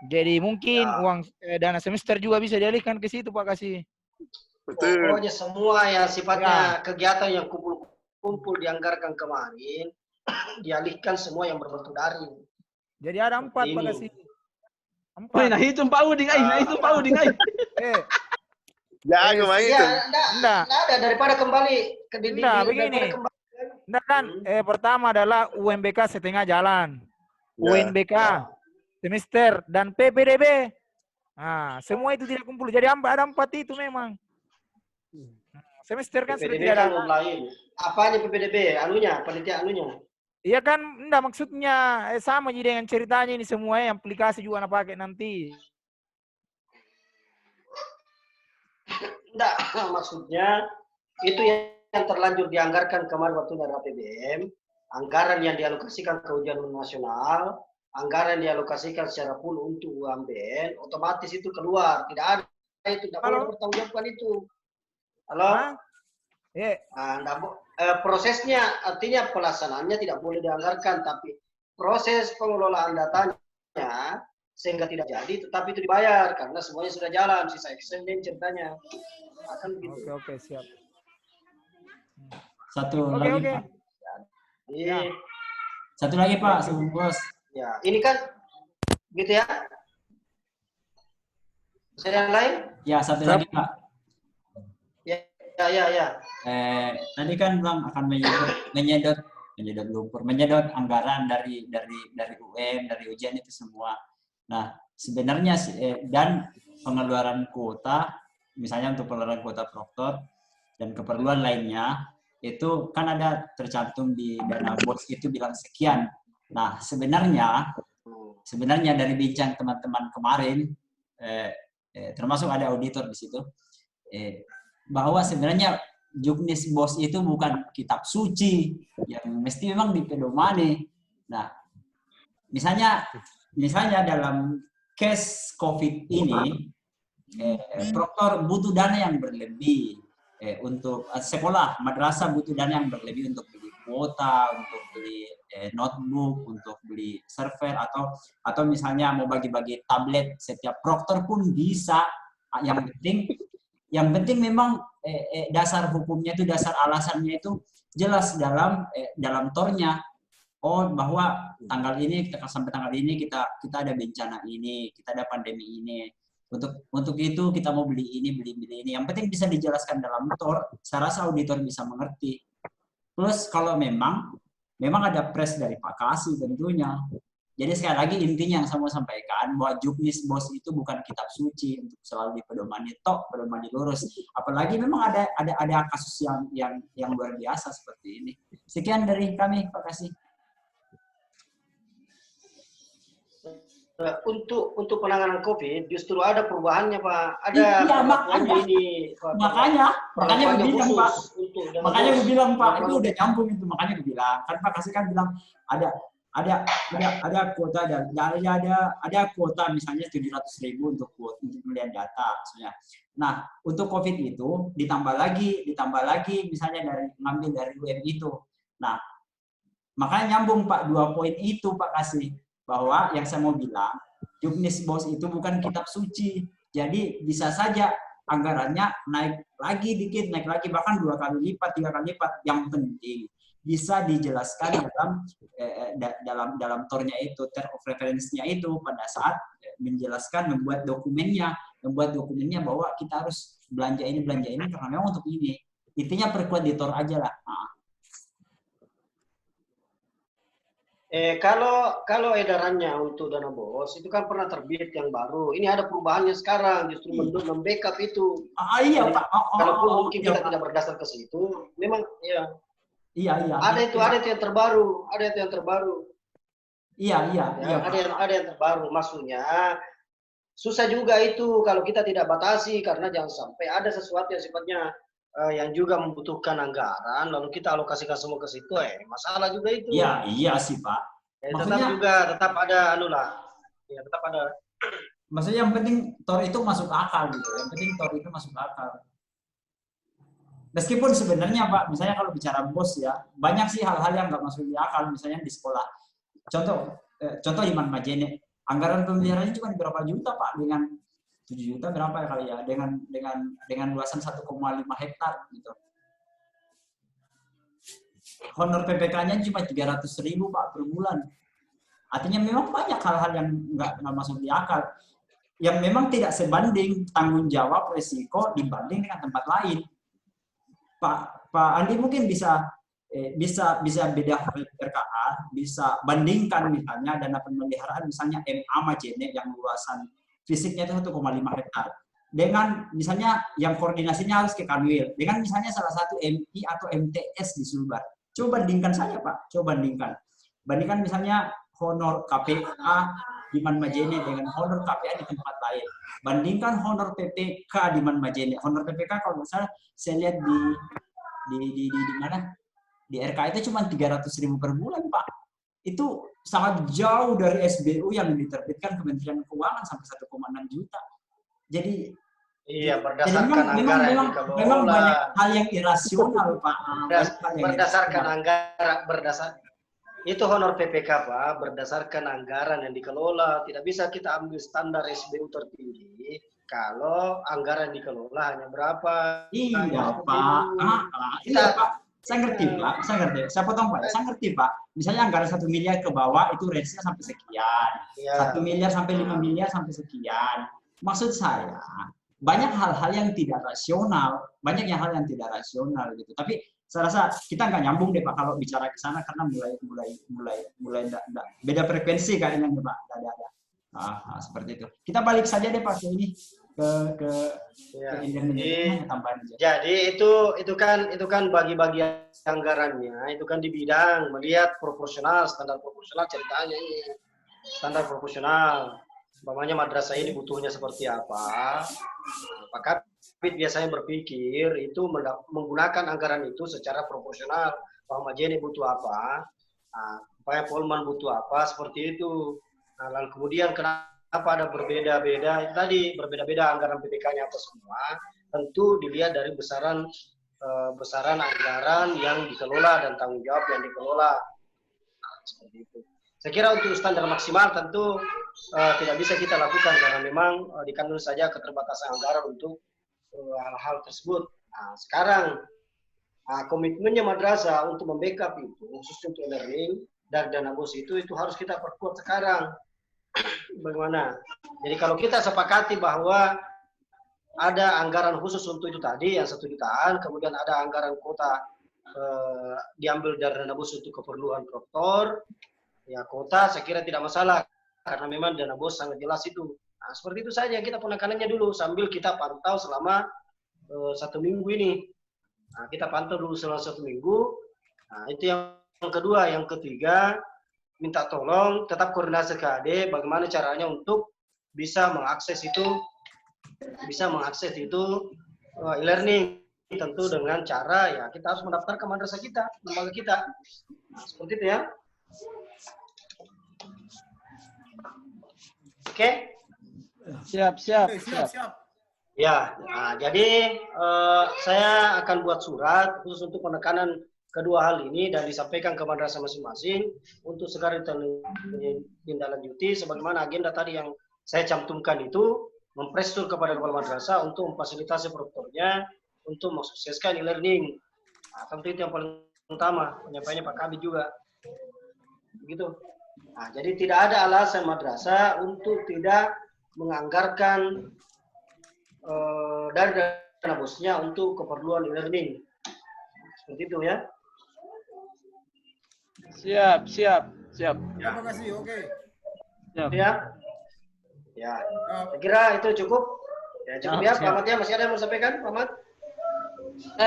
Jadi mungkin uang dana semester juga bisa dialihkan ke situ Pak Kasih. Pokoknya semua yang sifatnya kegiatan yang kumpul dianggarkan kemarin dialihkan semua yang berbentuk daring. Jadi ada 4 Pak Kasih. 4. Nah itu Pak Uding, Jangan main itu. Enggak ada daripada kembali ke begini. Enggak kan, pertama adalah UMBK setengah jalan. UNBK semester dan PPDB. Nah, semua itu tidak kumpul. Jadi ada 4 itu memang. Semester kan sudah tidak ada. Apanya PPDB? Panitia anunya? Iya kan, enggak maksudnya sama jadi dengan ceritanya ini semua yang aplikasi juga anak pakai nanti. Enggak, maksudnya itu yang terlanjur dianggarkan kemarin waktu dari APBN, anggaran yang dialokasikan ke ujian nasional, anggaran yang dialokasikan secara full untuk UMBN, otomatis itu keluar. Tidak ada itu, tidak boleh bertanggungjawabkan itu. Halo? Prosesnya artinya pelaksanaannya tidak boleh dianggarkan, tapi proses pengelolaan datanya sehingga tidak jadi, tetapi itu dibayar karena semuanya sudah jalan, sisa extending ceritanya. Akan begitu. Oke, siap. Satu Oke, lagi, oke. Pak. Iya. Satu lagi, Pak, sebelum bos. Ya, ini kan gitu ya. Saya yang lain? Ya, satu lagi, Pak. Ya. Tadi kan bilang akan menyedot lumpur, menyedot anggaran dari UM, dari ujian itu semua. Nah, sebenarnya dan pengeluaran kuota, misalnya untuk pengeluaran kuota proktor dan keperluan lainnya, itu kan ada tercantum di dana BOS itu bilang sekian. Nah, sebenarnya dari bincang teman-teman kemarin, termasuk ada auditor di situ, bahwa sebenarnya juknis BOS itu bukan kitab suci yang mesti memang dipedomani. Nah, misalnya dalam case COVID ini, proktor butuh dana yang berlebih untuk sekolah, madrasah butuh dana yang berlebih untuk beli kuota, untuk beli notebook, untuk beli server, atau misalnya mau bagi-bagi tablet, setiap proktor pun bisa. Yang penting memang dasar hukumnya itu, dasar alasannya itu jelas dalam tornya. Oh, bahwa tanggal ini sampai tanggal ini kita ada bencana ini, kita ada pandemi ini. Untuk itu kita mau beli ini. Yang penting bisa dijelaskan dalam tor. Saya rasa auditor bisa mengerti. Plus kalau memang ada pres dari Pak Kasih tentunya. Jadi sekali lagi intinya yang saya mau sampaikan bahwa juknis BOS itu bukan kitab suci untuk selalu dipedomani lurus. Apalagi memang ada kasus yang luar biasa seperti ini. Sekian dari kami, Pak Kasih. Untuk penanganan COVID justru ada perubahannya, Pak. Ada makanya gue bilang, Pak. Makanya gue bilang, Pak, itu udah nyambung itu. Makanya gue bilang, kan Pak Kasih kan bilang ada kuota, ada kuota misalnya 700.000 untuk melihat data maksudnya. Nah, untuk COVID itu ditambah lagi misalnya ngambil dari UM itu. Nah, makanya nyambung Pak 2 poin itu Pak Kasih, bahwa yang saya mau bilang juknis BOS itu bukan kitab suci. Jadi bisa saja anggarannya naik lagi dikit, naik lagi bahkan 2 kali lipat, 3 kali lipat. Yang penting bisa dijelaskan dalam tornya itu, term of reference-nya itu pada saat menjelaskan, membuat dokumennya bahwa kita harus belanja ini karena memang untuk ini. Intinya perkuat di tor aja lah. Kalau edarannya untuk dana BOS itu kan pernah terbit yang baru. Ini ada perubahannya sekarang, justru membackup itu. Iya, Pak. Kalaupun mungkin kita tidak berdasar ke situ, memang ya. Iya. Ada itu yang terbaru, Iya. Ada yang terbaru. Maksudnya susah juga itu kalau kita tidak batasi, karena jangan sampai ada sesuatu yang sifatnya yang juga membutuhkan anggaran, lalu kita alokasikan semua ke situ, masalah juga itu. Iya sih Pak. Tetap ada Ya, tetap ada. Maksudnya yang penting tor itu masuk akal gitu. Meskipun sebenarnya Pak, misalnya kalau bicara BOS ya, banyak sih hal-hal yang nggak masuk di akal, misalnya di sekolah. Contoh Iman Majene, anggaran pemeliharaannya cuma berapa juta Pak, dengan 7 juta berapa ya kali ya, dengan luasan 1,5 hektar gitu. Honor PPK-nya cuma 300.000 Pak per bulan. Artinya memang banyak hal-hal yang nggak masuk di akal, yang memang tidak sebanding tanggung jawab resiko dibanding dengan tempat lain. Pak Andi mungkin bisa beda RKA, bisa bandingkan misalnya dana pemeliharaan misalnya MA Majene yang luasan fisiknya itu 1,5 hektar dengan misalnya yang koordinasinya harus ke Kanwil dengan misalnya salah satu MI atau MTS di Sulbar. Coba bandingkan saja Pak, bandingkan misalnya honor KPA di Man Majene dengan honor KPA di tempat lain. Bandingkan honor PPK di Man Majene. Honor PPK kalau misalnya saya lihat di mana? Di RK itu cuma 300.000 per bulan, Pak. Itu sangat jauh dari SBU yang diterbitkan Kementerian Keuangan sampai 1,6 juta. Jadi Iya, Jadi berdasarkan memang anggaran yang memang dikelola. banyak hal yang irasional, Pak. Berdasarkan anggaran, itu honor PPK, Pak, berdasarkan anggaran yang dikelola. Tidak bisa kita ambil standar SBU tertinggi kalau anggaran dikelola hanya berapa. Iya, Pak. Iya, Pak. Saya ngerti, Pak. Saya ngerti. Saya potong, Pak. Saya ngerti, Pak. Misalnya anggaran 1 miliar ke bawah itu range-nya sampai sekian. 1 miliar sampai 5 miliar sampai sekian. Maksud saya, banyak hal-hal yang tidak rasional, gitu. Tapi saya rasa kita nggak nyambung deh, Pak, kalau bicara ke sana karena mulai beda frekuensi kayaknya nih, Pak. Ada. Seperti itu. Kita balik saja deh, Pak, ke ini ke tambahan aja. Jadi itu kan bagi-bagi anggarannya, itu kan di bidang melihat proporsional, standar proporsional ceritanya ini. Standar proporsional. Umpamanya madrasah ini butuhnya seperti apa, maka biasanya berpikir itu menggunakan anggaran itu secara proporsional. Pak Majene butuh apa, Pak Polman butuh apa, seperti itu. Nah, lalu kemudian kenapa ada berbeda-beda, tadi berbeda-beda anggaran PPK-nya apa semua, tentu dilihat dari besaran anggaran yang dikelola dan tanggung jawab yang dikelola. Nah, seperti itu. Saya kira untuk standar maksimal tentu tidak bisa kita lakukan karena memang dikandung saja keterbatasan anggaran untuk hal-hal tersebut. Nah, sekarang komitmennya madrasah untuk membackup itu, khusus untuk learning dari dana BOS itu harus kita perkuat sekarang. Bagaimana? Jadi kalau kita sepakati bahwa ada anggaran khusus untuk itu tadi yang 1 jutaan, kemudian ada anggaran kota diambil dari dana BOS untuk keperluan proktor. Ya, kota saya kira tidak masalah karena memang dana BOS sangat jelas itu. Nah, seperti itu saja kita penekanannya dulu sambil kita pantau selama 1 minggu ini. Nah, kita pantau dulu selama 1 minggu. Nah, itu yang kedua. Yang ketiga, minta tolong tetap koordinasi ke AD bagaimana caranya untuk bisa mengakses itu e-learning, tentu dengan cara ya kita harus mendaftar ke madrasah kita, lembaga kita. Nah, seperti itu ya. Oke? Siap. Ya, nah, jadi saya akan buat surat khusus untuk penekanan kedua hal ini dan disampaikan ke madrasah masing-masing untuk segera ditindaklanjuti sebagaimana agenda tadi yang saya cantumkan itu, mempresur kepada kepala madrasah untuk memfasilitasi proktornya untuk mensukseskan e-learning. Nah, tentu itu yang paling utama, penyampaiannya Pak Kabid juga. Begitu. Nah, jadi tidak ada alasan madrasah untuk tidak menganggarkan dari dana BOS-nya untuk keperluan e-learning. Seperti itu ya. Siap. Terima kasih, oke. Ya. Ya. Saya kira itu cukup. Ya, cukup ya, Pak Ahmad ya. Masih ada yang mau sampaikan, Pak Ahmad?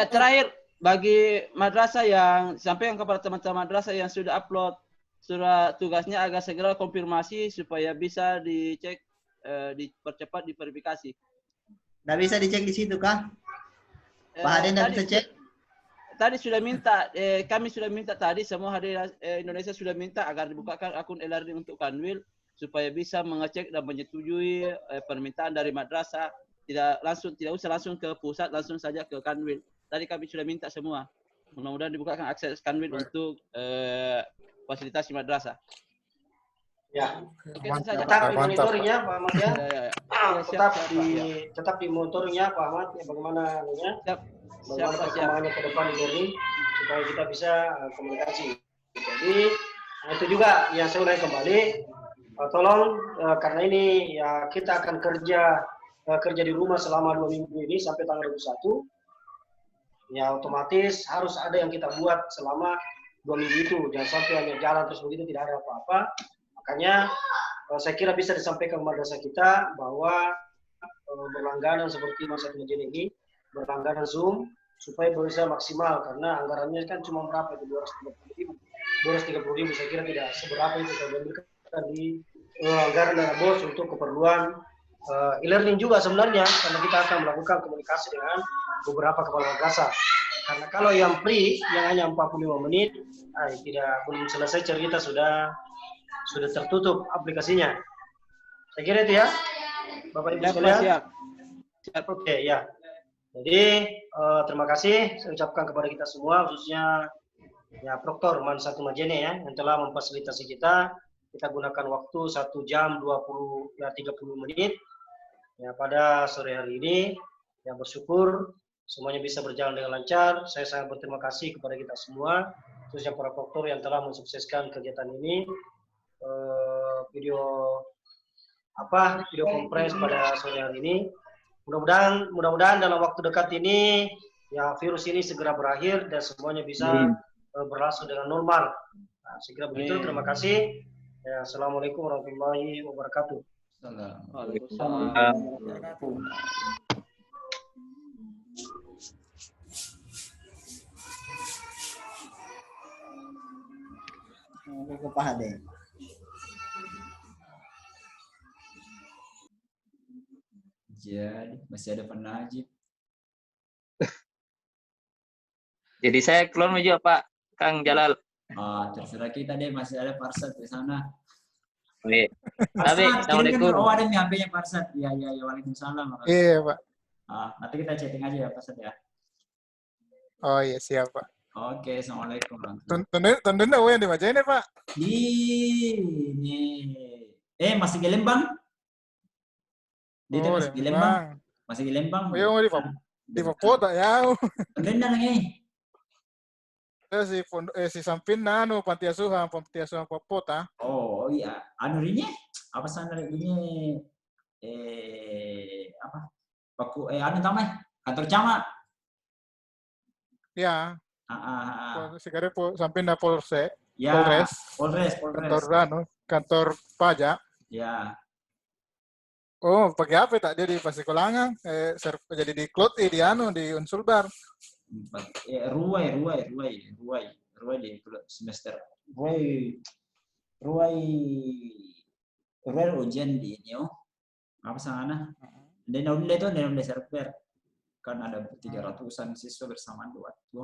Terakhir, bagi madrasah yang sampaikan kepada teman-teman madrasah yang sudah upload surat tugasnya agar segera konfirmasi supaya bisa dicek, dipercepat, diverifikasi. Nggak bisa dicek di situ, Kang? Pak Hadi nggak bisa cek? Tadi sudah minta, kami sudah minta tadi, semua hadir Indonesia sudah minta agar dibukakan akun e-learning untuk Kanwil supaya bisa mengecek dan menyetujui permintaan dari madrasah. Tidak usah langsung ke pusat, langsung saja ke Kanwil. Tadi kami sudah minta semua. Mudah-mudahan dibukakan akses Kanwil untuk fasilitasi madrasah. Ya, saja. tetap di monitoringnya Pak Ahmad ya. Tetap di monitoringnya Pak Ahmad ya, bagaimana bagaimana perkembangannya ke depan ini supaya kita bisa komunikasi. Jadi itu juga yang saya ulangi kembali, tolong karena ini ya kita akan kerja di rumah selama 2 minggu ini sampai tanggal 21. Ya otomatis harus ada yang kita buat selama 2 minggu itu, jangan sampai hanya jalan terus begitu tidak ada apa-apa. Makanya saya kira bisa disampaikan ke madrasah kita bahwa berlangganan seperti masa pengajian ini, berlangganan Zoom supaya bisa maksimal karena anggarannya kan cuma berapa itu 230.000 saya kira tidak seberapa itu kalau diambilkan di anggaran dana BOS untuk keperluan e-learning juga sebenarnya karena kita akan melakukan komunikasi dengan beberapa kepala madrasah. Karena kalau yang free yang hanya 45 menit belum selesai cerita sudah tertutup aplikasinya. Saya kira itu ya, Bapak Ibu sekalian. Oke, ya. Jadi terima kasih saya ucapkan kepada kita semua, khususnya ya Prof. Mansatu Majene ya, yang telah memfasilitasi kita. Kita gunakan waktu 1 jam 30 menit ya pada sore hari ini. Yang bersyukur semuanya bisa berjalan dengan lancar. Saya sangat berterima kasih kepada kita semua, khususnya para dokter yang telah mensukseskan kegiatan ini. Video conference pada sore hari ini. Mudah-mudahan dalam waktu dekat ini ya virus ini segera berakhir dan semuanya bisa berlangsung dengan normal. Nah, segera begitu. Terima kasih. Ya, Assalamualaikum warahmatullahi wabarakatuh. Ke Pak Hade. Jadi masih ada Pak Najib. Jadi saya keluar menuju Pak Kang Jalal. Terserah kita deh, masih ada Parsat di sana. Oke. Tapi Parsat, Assalamualaikum. oh ada nih HP-nya Parsat. Iya, waalaikumsalam. Iya, Pak. Nanti kita chatting aja ya Parsat ya. Oh iya, siap, Pak. Oke, Assalamualaikum. Tundun yang di Majene, Pak. Ini. Masih di Lembang? Dia masih di Lembang. Masih di Lembang. Oh, iya, di Papua tak ya. Tundun lagi. Si Sampin panti asuhan Papua. Oh iya, rinya apa sana ini apa? Paku tamanya kantor camat. Ya. Sekarang Sampin Polres. Ya. Polres. Kantor kantor pajak. Ya. Oh, pakai apa tak dia di Pasikulangan? Jadi di Klot di Unsur Bar. Ruai di semester ruai ujian di ini apa sana dan udah itu dan udah server kan ada 300-an siswa bersamaan dua waktu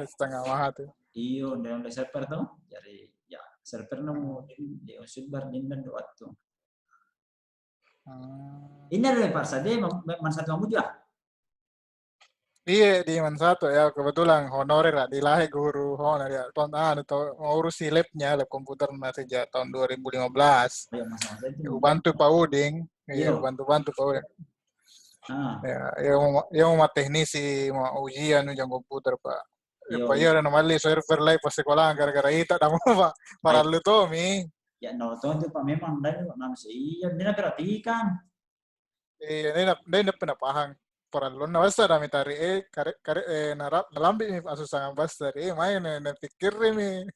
setengah mahal tuh dan udah server tuh jadi ya server nemu di Unsur Bar dan dua waktu ini ada Parsa dia Mansatu kamu juga. Iya di Mansatu ya kebetulan honorer lah di Lahe guru honor ya ngurus si labnya lab komputer sejak tahun 2015. Bantu Pak Uding, bantu Pak Uding. Ya mau teknisi mau ujian ujian komputer Pak. Pak iya udah normali server live pas sekolah gara-gara itu tamu Pak para lu Tommy. Ya nonton tuh Pak memang dan iya dia perhatikan. Iya dia pernah paham. Paralon na basta dami tari narap nalambi mi asusang basta main na pikir mi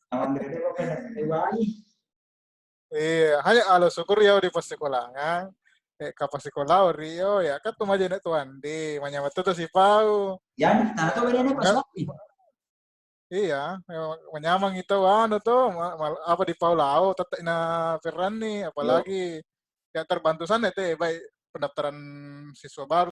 hanya alo syukur ya di pasikulangan kapasikola rio ya kan tuh aja nek tuan di manyamat tuh si Pau ya tato bedanya pas iya menyamang itu tuh apa di Pau Lau tetek na Ferran nih apalagi ya terbantu sana baik pendaftaran siswa baru